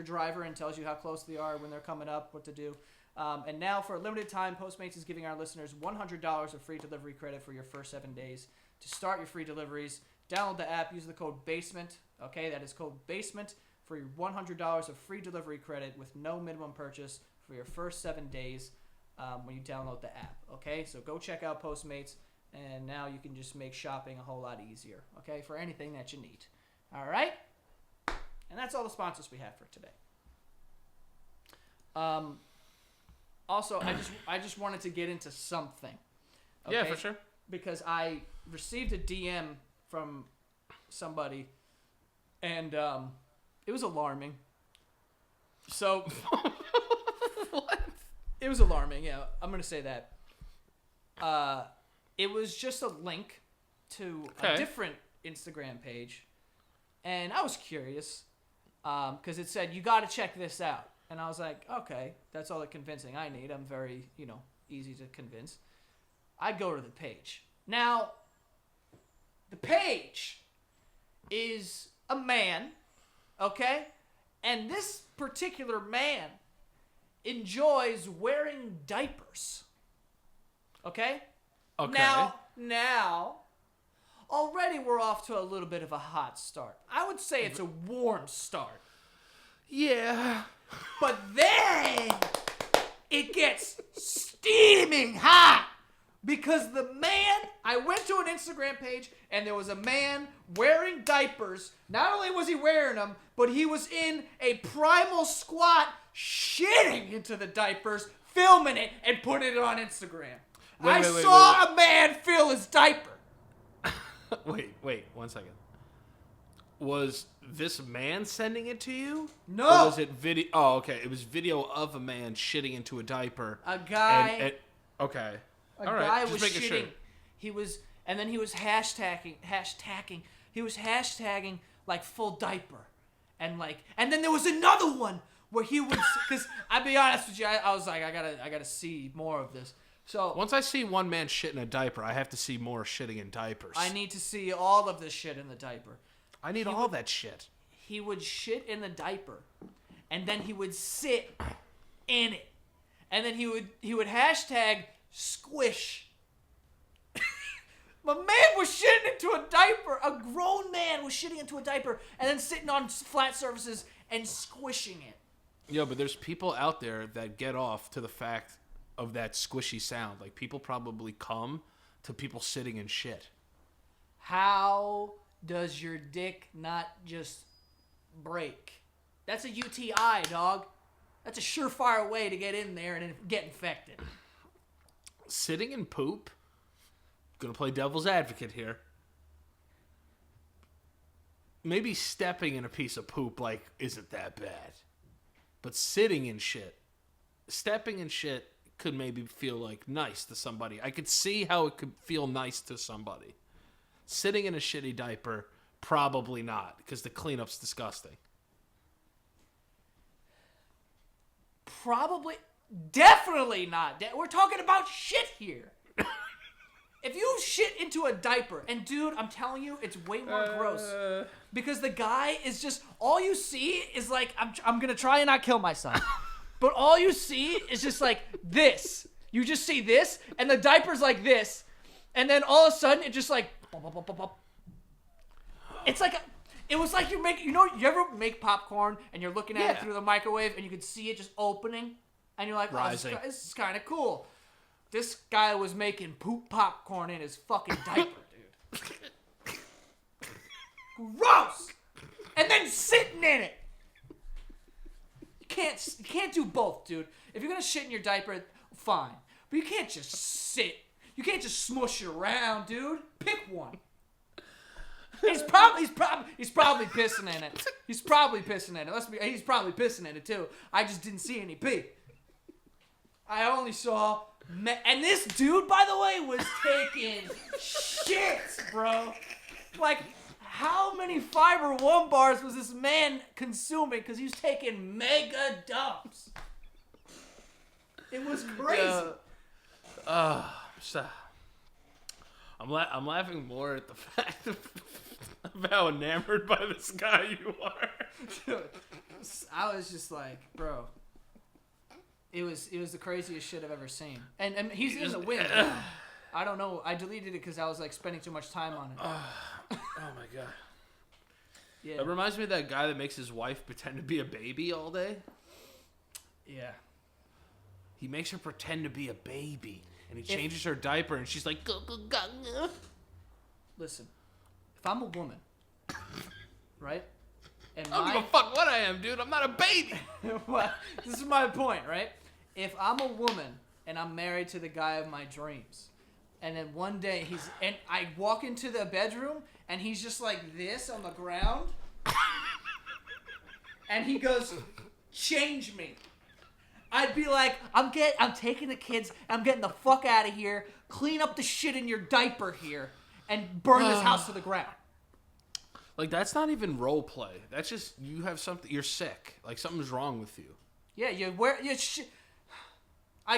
driver and tells you how close they are when they're coming up, what to do. And now, for a limited time, Postmates is giving our listeners $100 of free delivery credit for your first 7 days. To start your free deliveries, download the app, use the code BASEMENT. Okay, that is code BASEMENT for your $100 of free delivery credit with no minimum purchase for your first 7 days when you download the app. Okay, so go check out Postmates, and now you can just make shopping a whole lot easier. Okay, for anything that you need. All right, and that's all the sponsors we have for today. Also, I just wanted to get into something. Okay? Yeah, for sure. Because I received a DM from somebody, and it was alarming. So, What? It was alarming. Yeah, I'm gonna say that. It was just a link to a different Instagram page, and I was curious because it said you got to check this out. And I was like, okay, that's all the convincing I need. I'm very, easy to convince. I go to the page. Now, the page is a man, okay? And this particular man enjoys wearing diapers, okay? Okay. Now, already we're off to a little bit of a hot start. I would say it's a warm start. Yeah. But then it gets steaming hot because I went to an Instagram page and there was a man wearing diapers. Not only was he wearing them, but he was in a primal squat shitting into the diapers, filming it, and putting it on Instagram. I saw a man fill his diaper. Wait, 1 second. Was this man sending it to you? No. Or was it video? Oh, okay. It was video of a man shitting into a diaper. A guy. Okay. A guy was shitting. Sure. He was hashtagging. He was hashtagging like full diaper, and then there was another one where he was. Because I'll be honest with you, I was like, I gotta see more of this. So once I see one man shit in a diaper, I have to see more shitting in diapers. I need to see all of this shit in the diaper. I need all that shit. He would shit in the diaper, and then he would sit in it. And then he would hashtag squish. My man was shitting into a diaper. A grown man was shitting into a diaper and then sitting on flat surfaces and squishing it. Yeah, but there's people out there that get off to the fact of that squishy sound. Like, people probably come to people sitting in shit. How does your dick not just break? That's a UTI, dog. That's a surefire way to get in there and get infected. Sitting in poop? Gonna play devil's advocate here. Maybe stepping in a piece of poop, like, isn't that bad. But sitting in shit, stepping in shit could maybe feel, like, nice to somebody. I could see how it could feel nice to somebody. Sitting in a shitty diaper, probably not, because the cleanup's disgusting. Probably, definitely not. We're talking about shit here. If you shit into a diaper, and dude, I'm telling you, it's way more gross. Because the guy is just, all you see is like, I'm going to try and not kill myself. But all you see is just like this. You just see this, and the diaper's like this. And then all of a sudden, it just like, it's like, it was like you ever make popcorn, and you're looking at it through the microwave, and you can see it just opening, and you're like, oh, this is kind of cool. This guy was making poop popcorn in his fucking diaper, dude. Gross! And then sitting in it. You can't do both, dude. If you're gonna shit in your diaper, fine. But you can't just sit. You can't just smush it around, dude. Pick one. He's probably pissing in it. He's probably pissing in it. He's probably pissing in it too. I just didn't see any pee. I only saw. And this dude, by the way, was taking shits, bro. Like, how many Fiber One bars was this man consuming? Because he was taking mega dumps. It was crazy. I'm laughing more at the fact of how enamored by this guy you are. Dude, I was just like, bro. It was the craziest shit I've ever seen. And he's in the wind. I don't know. I deleted it because I was like spending too much time on it. Oh my god. Yeah. It reminds me of that guy that makes his wife pretend to be a baby all day. Yeah. He makes her pretend to be a baby. And he changes her diaper and she's like, go, go, go. Listen. If I'm a woman, right? And I don't give a fuck what I am, dude. I'm not a baby. Well, this is my point, right? If I'm a woman and I'm married to the guy of my dreams, and then one day and I walk into the bedroom and he's just like this on the ground, and he goes, "Change me." I'd be like, I'm taking the kids, I'm getting the fuck out of here, clean up the shit in your diaper here, and burn this house to the ground. Like, that's not even role play. That's just, you have something, you're sick. Like, something's wrong with you. Yeah,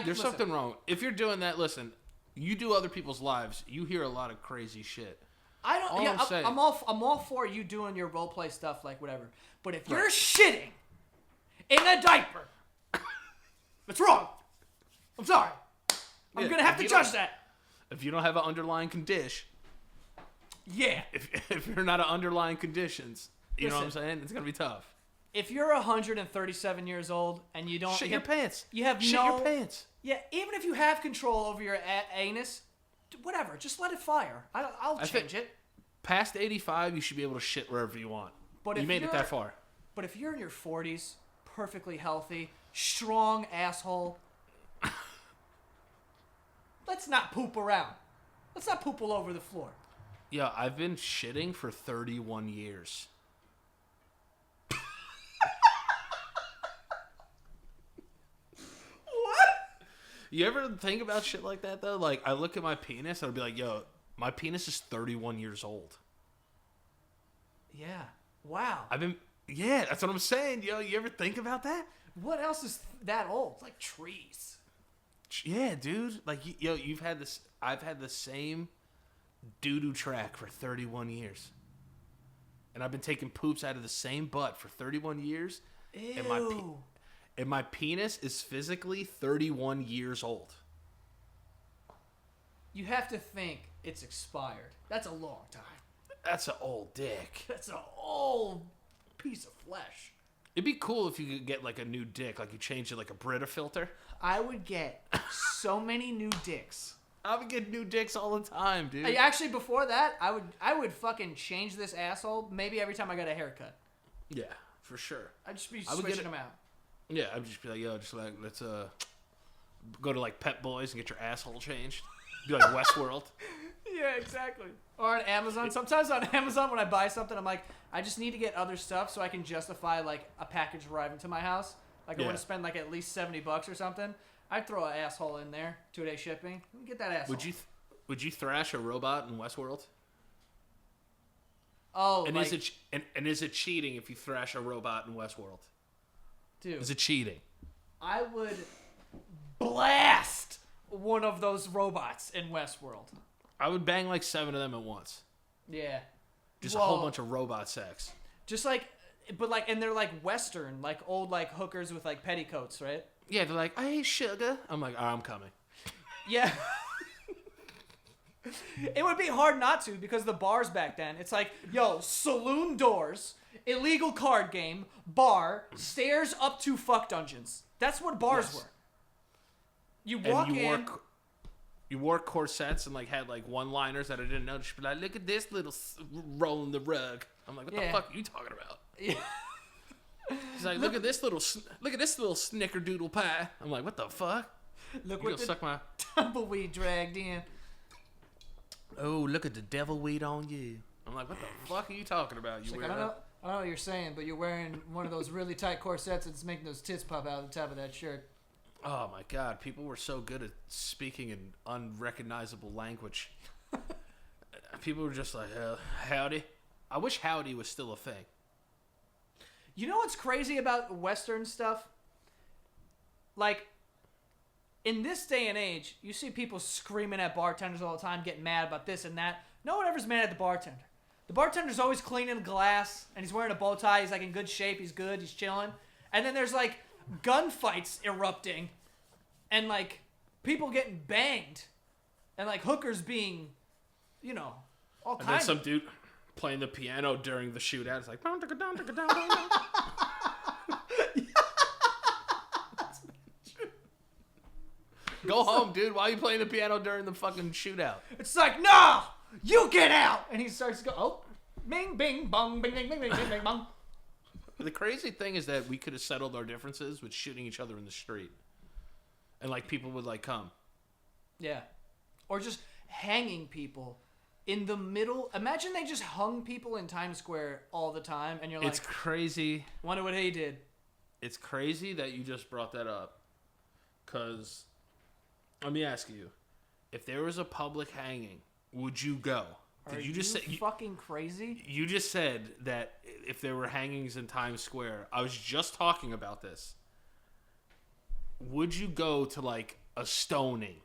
There's something wrong. If you're doing that, listen, you do other people's lives, you hear a lot of crazy shit. I'm all for you doing your role play stuff, like whatever. But if you're shitting in a diaper, that's wrong. I'm sorry. I'm gonna have to judge that. If you don't have an underlying condition. Yeah. If you're not an underlying conditions, you know what I'm saying? It's going to be tough. If you're 137 years old and you don't... Shit your pants. You have Shit your pants. Yeah, even if you have control over your anus, whatever, just let it fire. I'll change it. Past 85, you should be able to shit wherever you want. But you made it that far. But if you're in your 40s, perfectly healthy, strong asshole, let's not poop around. Let's not poop all over the floor. Yeah, I've been shitting for 31 years. What? You ever think about shit like that, though? Like, I look at my penis, and I'll be like, yo, my penis is 31 years old. Yeah. Wow. Yeah, that's what I'm saying, yo. You ever think about that? What else is that old? Like trees. Yeah, dude. Like, yo, I've had the same doo-doo track for 31 years. And I've been taking poops out of the same butt for 31 years. Ew. And my penis is physically 31 years old. You have to think it's expired. That's a long time. That's an old dick. That's an old piece of flesh. It'd be cool if you could get like a new dick, like you change it like a Brita filter. I would get so many new dicks. I would get new dicks all the time, dude. Actually, before that, I would fucking change this asshole maybe every time I got a haircut. Yeah, for sure. I'd just be switching them out. Yeah, I'd just be like, yo, just like, let's go to like Pet Boys and get your asshole changed. Be like Westworld. Yeah, exactly. Or on Amazon. Sometimes on Amazon when I buy something, I'm like, I just need to get other stuff so I can justify like a package arriving to my house. Like I want to spend like at least $70 or something. I'd throw an asshole in there, 2-day shipping. Let me get that asshole. Would you thrash a robot in Westworld? Oh, and like, is it cheating if you thrash a robot in Westworld? Dude, is it cheating? I would blast one of those robots in Westworld. I would bang like 7 of them at once. Yeah. Just a whole bunch of robot sex. Just like, but like, and they're like Western, like old like hookers with like petticoats, right? Yeah, they're like, hey, sugar. I'm like, I'm coming. Yeah. It would be hard not to because the bars back then, it's like, yo, saloon doors, illegal card game, bar, stairs up to fuck dungeons. That's what bars were. You walk in. You wore corsets and like had like one-liners that I didn't know. Just be like, look at this little rolling the rug. I'm like, what the fuck are you talking about? Yeah. He's like, look at this little snickerdoodle pie. I'm like, what the fuck? Look what the tumbleweed dragged in. Oh, look at the devil weed on you. I'm like, what the fuck are you talking about? You like, I don't know what you're saying, but you're wearing one of those really tight corsets and it's making those tits pop out of the top of that shirt. Oh my god, people were so good at speaking in unrecognizable language. People were just like, howdy. I wish howdy was still a thing. You know what's crazy about Western stuff? Like, in this day and age, you see people screaming at bartenders all the time, getting mad about this and that. No one ever's mad at the bartender. The bartender's always cleaning glass, and he's wearing a bow tie. He's like in good shape. He's good. He's chilling. And then there's like gunfights erupting, and like people getting banged, and like hookers being, you know, all kinds. And then some dude playing the piano during the shootout. It's like, go home, dude. Why are you playing the piano during the fucking shootout? It's like, no, you get out. And he starts to go, oh, bing, bing, bong, bing, bing, bing, bing, bing, bing, bong. The crazy thing is that we could have settled our differences with shooting each other in the street. And, like, people would, like, come. Yeah. Or just hanging people in the middle. Imagine they just hung people in Times Square all the time, and you're like... It's crazy. Wonder what he did. It's crazy that you just brought that up. Because, let me ask you. If there was a public hanging, would you go? Are you fucking crazy? You just said that if there were hangings in Times Square, I was just talking about this. Would you go to like a stoning?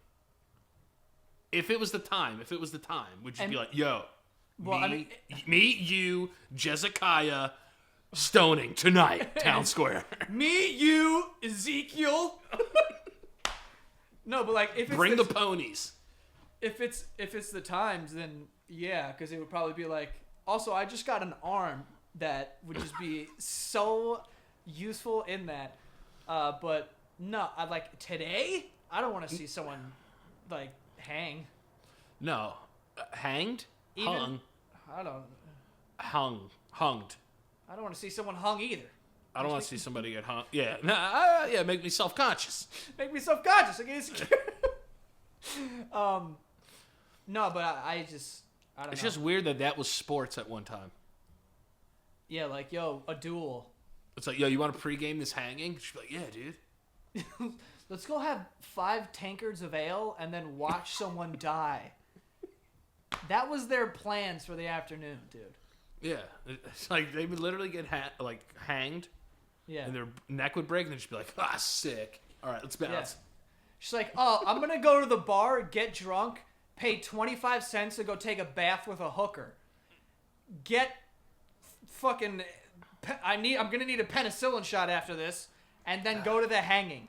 If it was the time, would you be like, yo, me, you, Jezekiah, stoning tonight, Town Square. Me, you, Ezekiel. No, but like if it's bring the ponies. If it's the times, then yeah, because it would probably be like. Also, I just got an arm that would just be so useful in that. But no, I like today. I don't want to see someone like hang. No, hanged, even, hung. I don't. Hunged. I don't want to see someone hung either. I don't want to see somebody get hung. Yeah, yeah, make me self-conscious. Make me self-conscious. I get insecure. No, but I don't know. It's just weird that was sports at one time. Yeah, like, yo, a duel. It's like, yo, you want to pregame this hanging? She'd be like, yeah, dude. Let's go have 5 tankards of ale and then watch someone die. That was their plans for the afternoon, dude. Yeah. It's like they would literally get hanged. Yeah. And their neck would break and they'd just be like, sick. All right, let's bounce. Yeah. She's like, oh, I'm going to go to the bar, get drunk, pay 25 cents to go take a bath with a hooker. Get fucking I'm gonna need a penicillin shot after this, and then go to the hanging.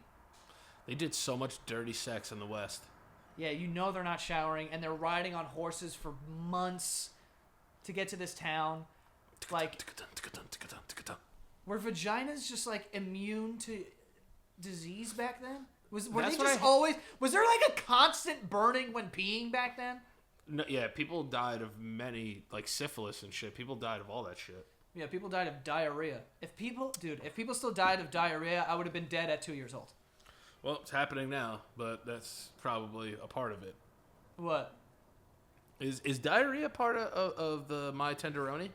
They did so much dirty sex in the West. Yeah, you know they're not showering, and they're riding on horses for months to get to this town. Like, were vaginas just like immune to disease back then? Was there like a constant burning when peeing back then? No, yeah, people died of many, like syphilis and shit. People died of all that shit. Yeah, people died of diarrhea. If people still died of diarrhea, I would have been dead at 2 years old. Well, it's happening now, but that's probably a part of it. What? Is diarrhea part of the My Tenderoni?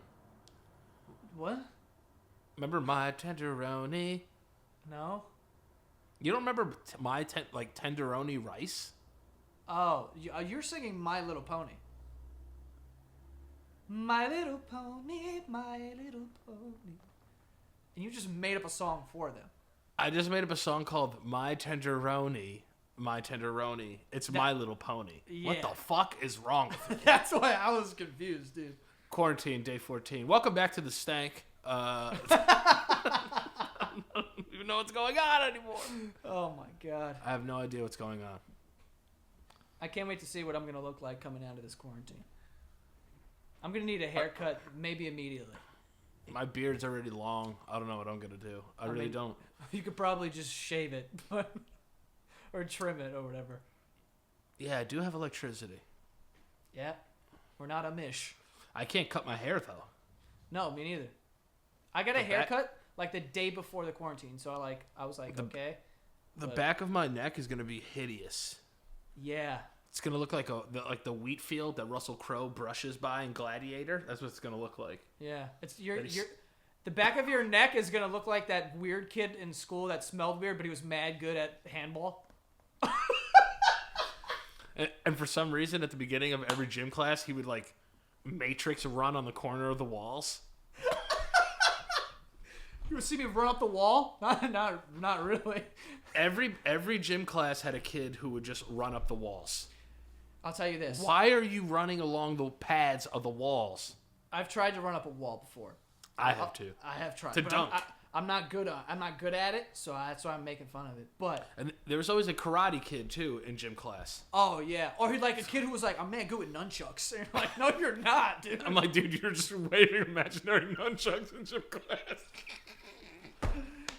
What? Remember My Tenderoni? No. You don't remember Tenderoni rice? Oh, you're singing My Little Pony. My Little Pony, My Little Pony. And you just made up a song for them. I just made up a song called My Tenderoni, My Tenderoni. It's My Little Pony. Yeah. What the fuck is wrong with you? That's why I was confused, dude. Quarantine, day 14. Welcome back to the stank. I don't even know what's going on anymore. Oh, my God. I have no idea what's going on. I can't wait to see what I'm going to look like coming out of this quarantine. I'm going to need a haircut maybe immediately. My beard's already long. I don't know what I'm going to do. I really don't. You could probably just shave it or trim it or whatever. Yeah, I do have electricity. Yeah. We're not Amish. I can't cut my hair, though. No, me neither. I got a haircut like the day before the quarantine, so I was like, okay. The back of my neck is going to be hideous. Yeah. It's going to look like the wheat field that Russell Crowe brushes by in Gladiator. That's what it's going to look like. Yeah. The back of your neck is going to look like that weird kid in school that smelled weird, but he was mad good at handball. and for some reason, at the beginning of every gym class, he would like Matrix run on the corner of the walls. You would see me run up the wall? Not really. Every gym class had a kid who would just run up the walls. I'll tell you this. Why are you running along the pads of the walls? I've tried to run up a wall before. I have too. I have tried to dunk. I'm not good at it, so that's why I'm making fun of it. But there was always a karate kid too in gym class. Oh yeah, or he'd like a kid who was like, "I'm man good with nunchucks." And you're like, "No, you're not, dude." I'm like, "Dude, you're just waving imaginary nunchucks in gym class."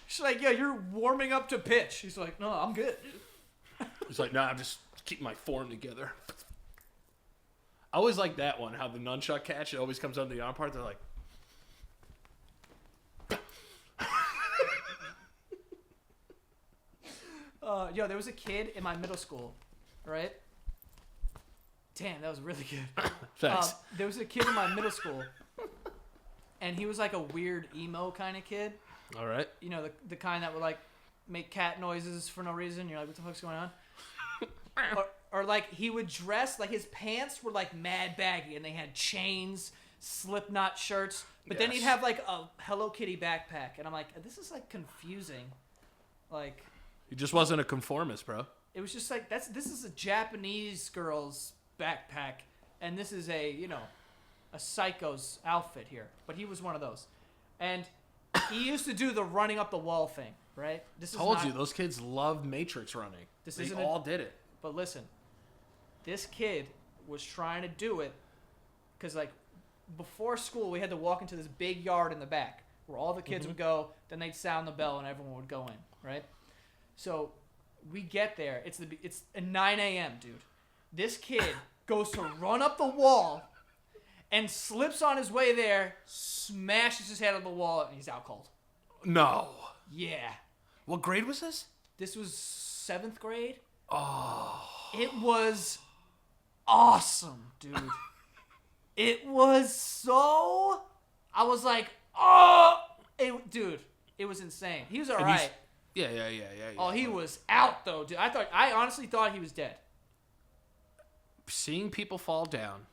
She's like, "Yeah, you're warming up to pitch." He's like, "No, I'm good, dude." He's like, "Nah, I'm just keeping my form together." I always like that one. How the nunchuck catch, it always comes under the arm part. They're like. There was a kid in my middle school, right? Damn, that was really good. Thanks. There was a kid in my middle school, and he was like a weird emo kind of kid. All right. You know, the kind that would like make cat noises for no reason. You're like, what the fuck's going on? or like he would dress like his pants were like mad baggy, and they had chains, Slipknot shirts. But then he'd have like a Hello Kitty backpack, and I'm like, this is like confusing. Like. He just wasn't a conformist, bro. It was just like this is a Japanese girl's backpack, and this is a psycho's outfit here. But he was one of those, and he used to do the running up the wall thing, right? Told you those kids love Matrix running. They all did it. But listen, this kid was trying to do it because like before school we had to walk into this big yard in the back where all the kids would go. Then they'd sound the bell and everyone would go in, right? So we get there. It's 9 a.m., dude. This kid goes to run up the wall and slips on his way there, smashes his head on the wall, and he's out cold. No. Yeah. What grade was this? This was 7th grade. Oh. It was awesome, dude. It was so... I was like, oh! Dude, it was insane. He was all right. Yeah. Oh, he was out though, dude. I honestly thought he was dead. Seeing people fall down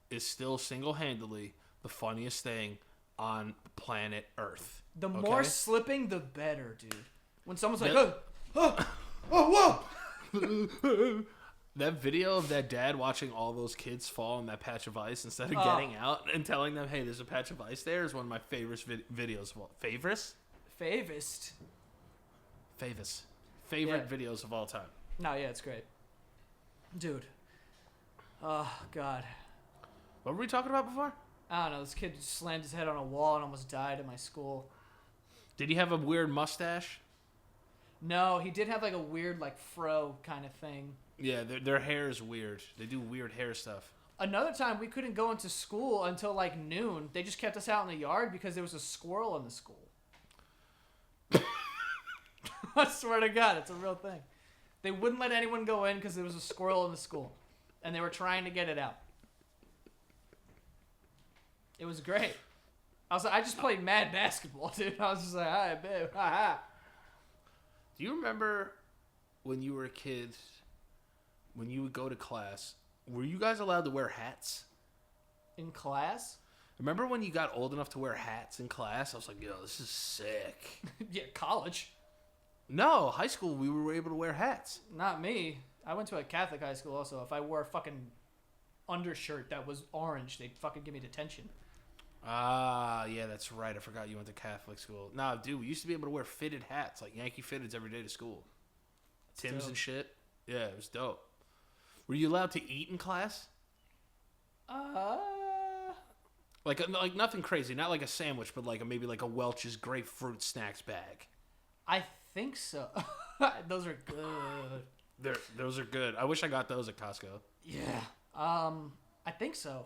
is still single-handedly the funniest thing on planet Earth. The more slipping, the better, dude. When someone's like, whoa. That video of that dad watching all those kids fall in that patch of ice instead of getting out and telling them, hey, there's a patch of ice there, is one of my favorite videos. Favorites? Favorite videos of all time. No, yeah, it's great. Dude. Oh, God. What were we talking about before? I don't know. This kid just slammed his head on a wall and almost died at my school. Did he have a weird mustache? No, he did have like a weird like fro kind of thing. Yeah, their hair is weird. They do weird hair stuff. Another time we couldn't go into school until like noon. They just kept us out in the yard because there was a squirrel in the school. I swear to God, it's a real thing. They wouldn't let anyone go in because there was a squirrel in the school. And they were trying to get it out. It was great. I just played mad basketball, dude. I was just like, all right, babe. Ha ha. Do you remember when you were a kid, when you would go to class, were you guys allowed to wear hats? In class? Remember when you got old enough to wear hats in class? I was like, yo, this is sick. Yeah, college. No, high school, we were able to wear hats. Not me. I went to a Catholic high school also. If I wore a fucking undershirt that was orange, they'd fucking give me detention. Ah, yeah, that's right. I forgot you went to Catholic school. Nah, dude, we used to be able to wear fitted hats, like Yankee fitteds every day to school. Tim's and shit. Yeah, it was dope. Were you allowed to eat in class? Like nothing crazy, not like a sandwich, but like maybe like a Welch's grapefruit snacks bag. I think so. Those are good. Those are good. I wish I got those at Costco. Yeah. I think so.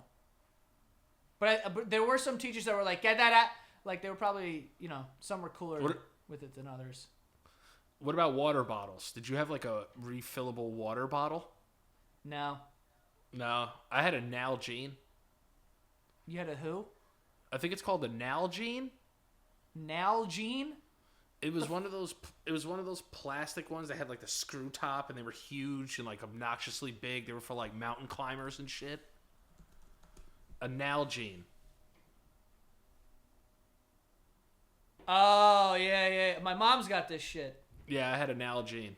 But there were some teachers that were like, get that out. Like, they were probably, some were cooler with it than others. What about water bottles? Did you have, like, a refillable water bottle? No. No. I had a Nalgene. You had a who? I think it's called a Nalgene. Nalgene? It was one of those plastic ones that had, like, the screw top, and they were huge and, like, obnoxiously big. They were for, like, mountain climbers and shit. A Nalgene. Oh, yeah. My mom's got this shit. Yeah, I had a Nalgene.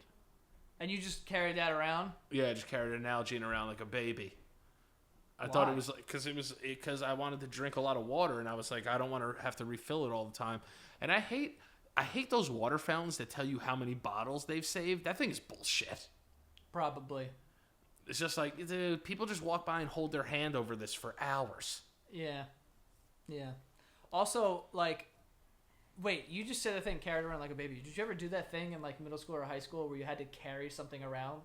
And you just carried that around? Yeah, I just carried a Nalgene around like a baby. I thought it was like, because I wanted to drink a lot of water, and I was like, I don't want to have to refill it all the time. And I hate those water fountains that tell you how many bottles they've saved. That thing is bullshit. Probably. It's just like, dude, people just walk by and hold their hand over this for hours. Yeah. Also, like, wait, you just said the thing carried around like a baby. Did you ever do that thing in like middle school or high school where you had to carry something around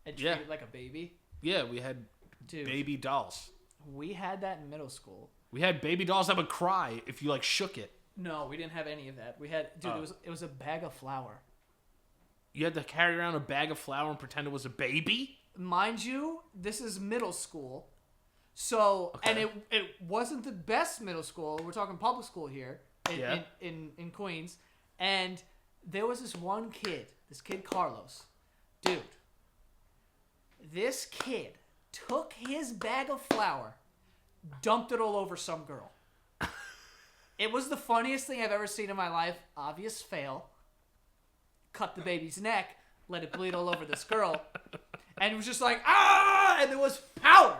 and treat it like a baby? Yeah, we had baby dolls. We had that in middle school. We had baby dolls that would cry if you like shook it. No, we didn't have any of that. We had, it was a bag of flour. You had to carry around a bag of flour and pretend it was a baby? Mind you, this is middle school. So, and it wasn't the best middle school. We're talking public school here in Queens. And there was this one kid, Carlos. Dude, this kid took his bag of flour, dumped it all over some girl. It was the funniest thing I've ever seen in my life. Obvious fail. Cut the baby's neck, let it bleed all over this girl. And it was just like, ah! And there was powder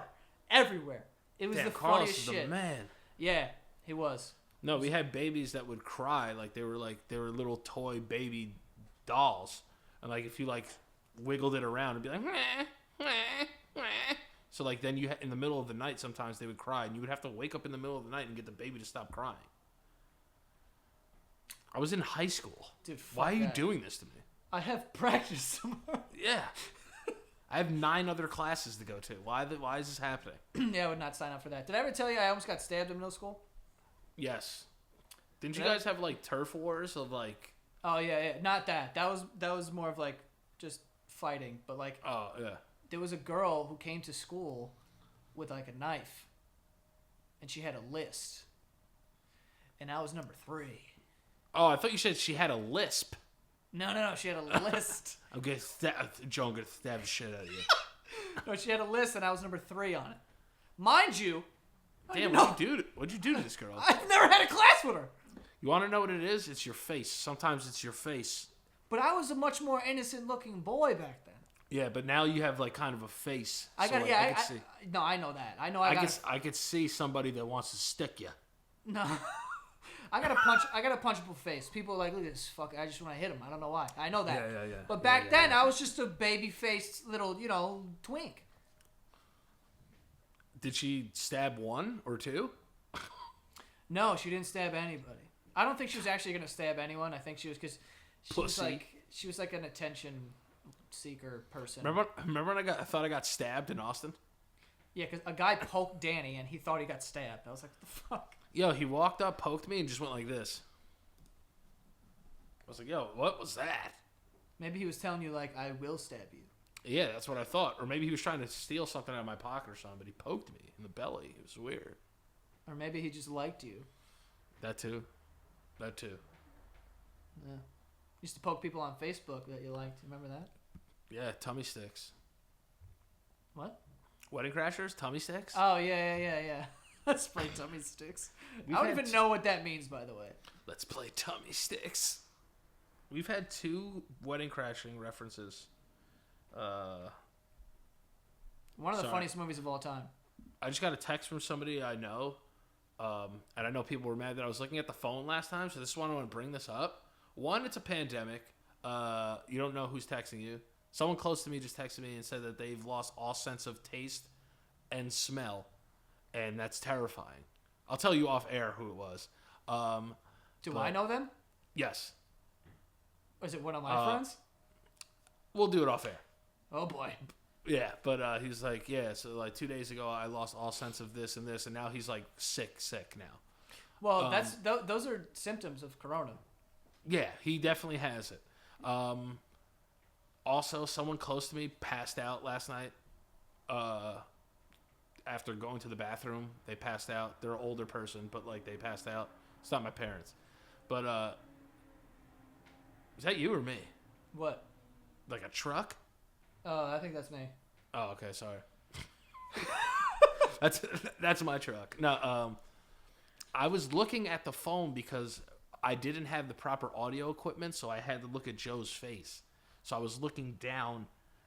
everywhere. It was the Carlos funniest is shit. The man. Yeah, he was. No, we had babies that would cry like they were little toy baby dolls, and like if you like wiggled it around, it'd be like, meh, meh, meh. So like then you in the middle of the night sometimes they would cry, and you would have to wake up in the middle of the night and get the baby to stop crying. I was in high school. Dude, why are you doing this to me? I have practice tomorrow. Yeah. I have 9 other classes to go to. Why is this happening? Yeah, I would not sign up for that. Did I ever tell you I almost got stabbed in middle school? Yes. Didn't you guys have like turf wars of like? Oh yeah. Not that. That was more of like just fighting. But like, oh yeah. There was a girl who came to school with like a knife, and she had a list, and I was number 3. Oh, I thought you said she had a lisp. No, she had a list. I'm gonna Joe, I'm gonna stab the shit out of you. No, she had a list, and I was number 3 on it. Mind you. Damn, what'd you do to this girl? I've never had a class with her. You want to know what it is? It's your face. Sometimes it's your face. But I was a much more innocent-looking boy back then. Yeah, but now you have like kind of a face. I got so, yeah. I could see. No, I know that. I know. I could see somebody that wants to stick you. No. I gotta punch people's face. People are like, look at this fuck. I just want to hit him. I don't know why. I know that. Yeah. But back then, I was just a baby-faced little, twink. Did she stab one or two? No, she didn't stab anybody. I don't think she was actually gonna stab anyone. I think she was because she was like an attention seeker person. Remember when I thought I got stabbed in Austin? Yeah, because a guy poked Danny and he thought he got stabbed. I was like, what the fuck? Yo, he walked up, poked me, and just went like this. I was like, yo, what was that? Maybe he was telling you, like, I will stab you. Yeah, that's what I thought. Or maybe he was trying to steal something out of my pocket or something, but he poked me in the belly. It was weird. Or maybe he just liked you. That too. Yeah. Used to poke people on Facebook that you liked. Remember that? Yeah, tummy sticks. What? Wedding crashers? Tummy sticks? Oh, yeah. Let's play tummy sticks. I don't even know what that means, by the way. Let's play tummy sticks. We've had 2 wedding crashing references. One of the funniest movies of all time. I just got a text from somebody I know, and I know people were mad that I was looking at the phone last time, so this is why I want to bring this up. One, it's a pandemic. You don't know who's texting you. Someone close to me just texted me and said that they've lost all sense of taste and smell, and that's terrifying. I'll tell you off air who it was. Do I know them? Yes. Was it one of my friends? We'll do it off air. Oh, boy. Yeah, but he was like, yeah, so like 2 days ago I lost all sense of this and this, and now he's like sick now. Well, those are symptoms of corona. Yeah, he definitely has it. Also, someone close to me passed out last night. After going to the bathroom, they passed out. They're an older person, but like they passed out. It's not my parents, but is that you or me? What? Like a truck? Oh, I think that's me. Oh, okay, sorry. that's my truck. No, I was looking at the phone because I didn't have the proper audio equipment, so I had to look at Joe's face. So I was looking down,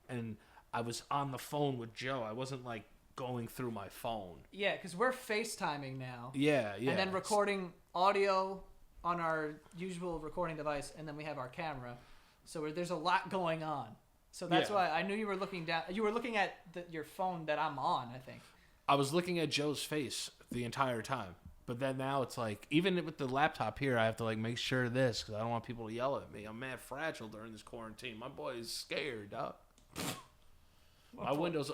and I was on the phone with Joe. I wasn't like going through my phone. Yeah, because we're FaceTiming now. Yeah. And then recording audio on our usual recording device, and then we have our camera. So there's a lot going on. So that's why I knew you were looking down. You were looking at your phone that I'm on, I think. I was looking at Joe's face the entire time. But then now it's like, even with the laptop here, I have to like make sure of this because I don't want people to yell at me. I'm mad fragile during this quarantine. My boy is scared, dog. My windows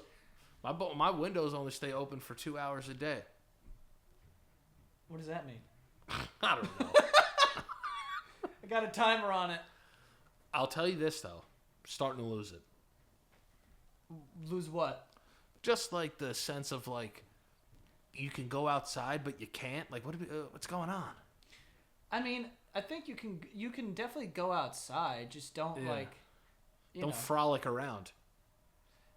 only stay open for 2 hours a day. What does that mean? I don't know. I got a timer on it. I'll tell you this though, starting to lose it. Lose what? Just like the sense of like, you can go outside but you can't. Like what's going on? I mean, I think you can definitely go outside. Just don't don't frolic around.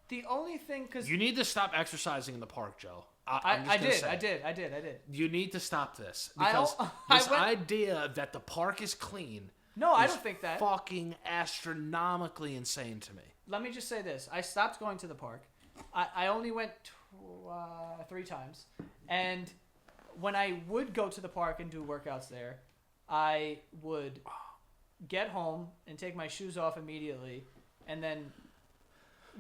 The only thing, because you need to stop exercising in the park, Joe. I did. You need to stop this because this idea that the park is clean. No, I don't think that. Fucking astronomically insane to me. Let me just say this: I stopped going to the park. I only went 3 times, and when I would go to the park and do workouts there, I would get home and take my shoes off immediately, and then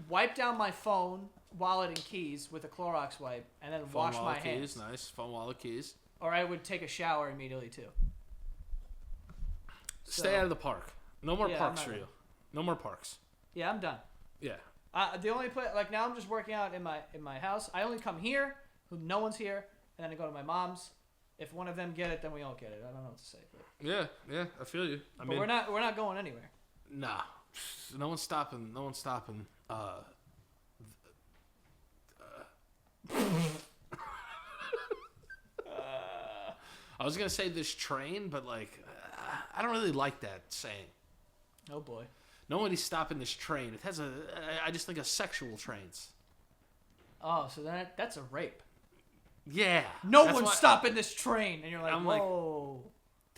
wipe down my phone, wallet, and keys with a Clorox wipe, and then wash my hands. Nice. Phone, wallet, keys. Or I would take a shower immediately too. Stay out of the park. No more parks for you. No more parks. Yeah, I'm done. Yeah. The only place, like now I'm just working out in my house. I only come here, no one's here, and then I go to my mom's. If one of them get it, then we all get it. I don't know what to say. But yeah, I feel you. I mean, we're not going anywhere. Nah, no one's stopping. I was gonna say this train, but like, I don't really like that saying. Oh boy. Nobody's stopping this train. It has I just think of sexual trains. Oh, so that's a rape. Yeah. No one's stopping this train, and you're like, whoa.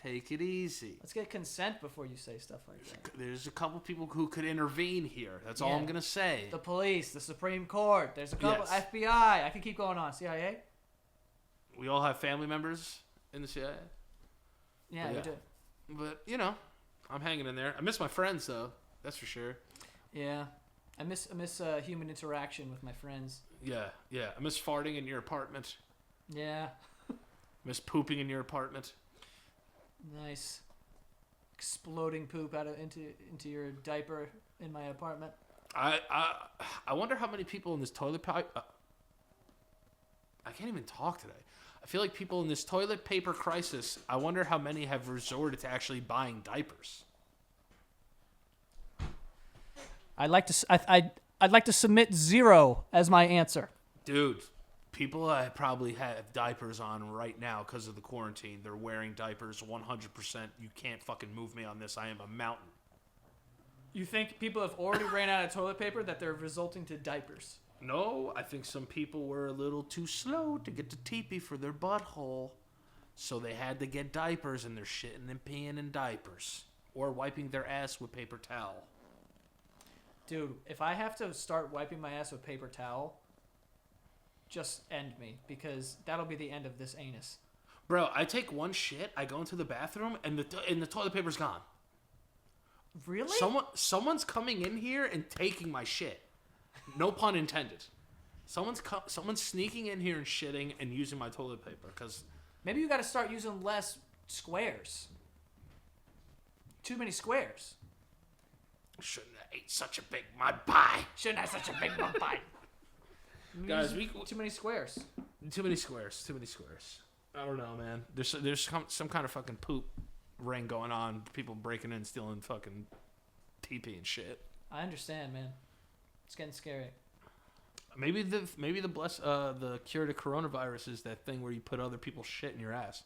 Take it easy. Let's get consent before you say stuff like that. There's a couple people who could intervene here. That's all I'm going to say. The police, the Supreme Court. There's a couple. Yes. FBI. I can keep going on. CIA? We all have family members in the CIA. Yeah, we do. But, I'm hanging in there. I miss my friends, though. That's for sure. Yeah. I miss human interaction with my friends. Yeah. I miss farting in your apartment. Yeah. Miss pooping in your apartment. Nice. Exploding poop into your diaper in my apartment. I wonder how many people in this toilet pipe. I can't even talk today. I feel like people in this toilet paper crisis. I wonder how many have resorted to actually buying diapers. I'd like to submit 0 as my answer. Dude, people probably have diapers on right now because of the quarantine. They're wearing diapers 100%. You can't fucking move me on this. I am a mountain. You think people have already ran out of toilet paper that they're resulting to diapers? No, I think some people were a little too slow to get to teepee for their butthole. So they had to get diapers, and they're shitting and peeing in diapers. Or wiping their ass with paper towel. Dude, if I have to start wiping my ass with paper towel, just end me, because that'll be the end of this anus. Bro, I take one shit, I go into the bathroom, and the toilet paper's gone. Really? Someone's coming in here and taking my shit. No pun intended. Someone's sneaking in here and shitting and using my toilet paper, because... Maybe you gotta start using less squares. Too many squares. Shouldn't have ate such a big mud pie. Shouldn't have such a big mud pie. Guys, too many squares. Too many squares. I don't know, man. There's some kind of fucking poop ring going on. People breaking in, stealing fucking pee-pee and shit. I understand, man. It's getting scary. Maybe the cure to coronavirus is that thing where you put other people's shit in your ass.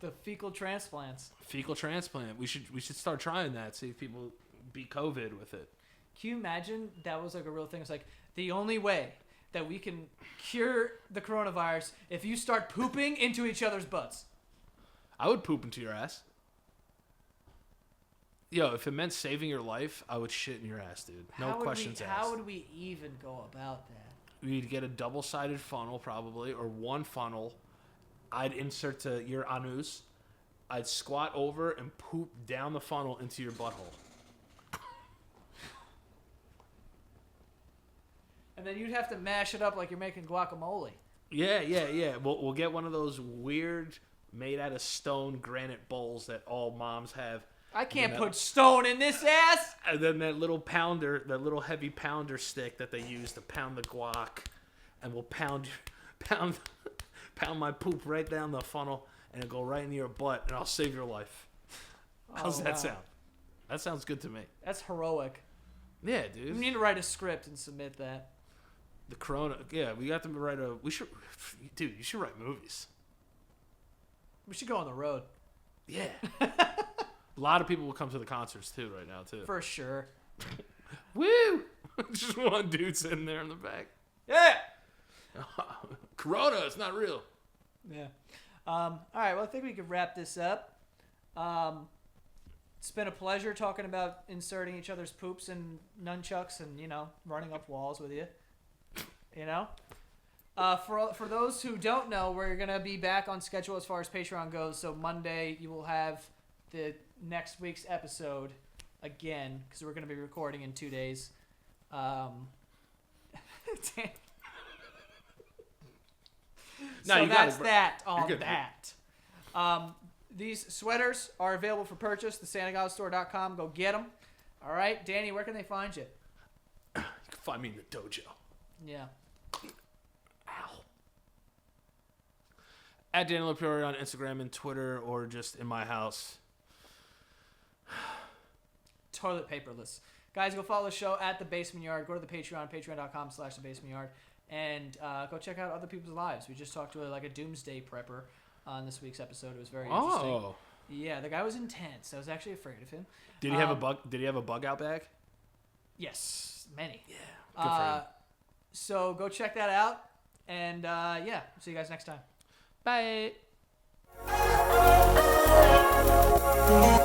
The fecal transplants. Fecal transplant. We should start trying that. See if people beat COVID with it. Can you imagine that was like a real thing? It's like the only way that we can cure the coronavirus if you start pooping into each other's butts. I would poop into your ass. Yo, if it meant saving your life, I would shit in your ass, dude. No questions asked. How would we even go about that? We'd get a double-sided funnel probably, or one funnel. I'd insert to your anus. I'd squat over and poop down the funnel into your butthole. And then you'd have to mash it up like you're making guacamole. Yeah. We'll get one of those weird, made out of stone granite bowls that all moms have. I can't put stone in this ass. And then that little heavy pounder stick that they use to pound the guac, and we'll pound my poop right down the funnel, and it'll go right into your butt, and I'll save your life. How's that sound? That sounds good to me. That's heroic. Yeah, dude. We need to write a script and submit that. The corona. Yeah, we got to write Dude, you should write movies. We should go on the road. Yeah. A lot of people will come to the concerts too right now too. For sure. Woo! Just one dude sitting there in the back. Yeah. Corona, it's not real. Yeah. All right. Well, I think we could wrap this up. It's been a pleasure talking about inserting each other's poops and nunchucks and running up walls with you. For those who don't know, we're gonna be back on schedule as far as Patreon goes. So Monday you will have the next week's episode again because we're gonna be recording in 2 days. So that's that on that. These sweaters are available for purchase. TheSantaGodStore.com. Go get them. All right, Danny, where can they find you? You can find me in the dojo. Yeah. Ow. At Daniel Librarian on Instagram and Twitter, or just in my house. Toilet paperless. Guys, go follow the show at The Basement Yard. Go to the Patreon, patreon.com/TheBasementYard. And go check out other people's lives. We just talked to a doomsday prepper on this week's episode. It was very interesting. Oh. Yeah, the guy was intense. I was actually afraid of him. Did he have a bug? Did he have a bug out bag? Yes, many. Yeah. Good for him. So go check that out. And see you guys next time. Bye. Bye.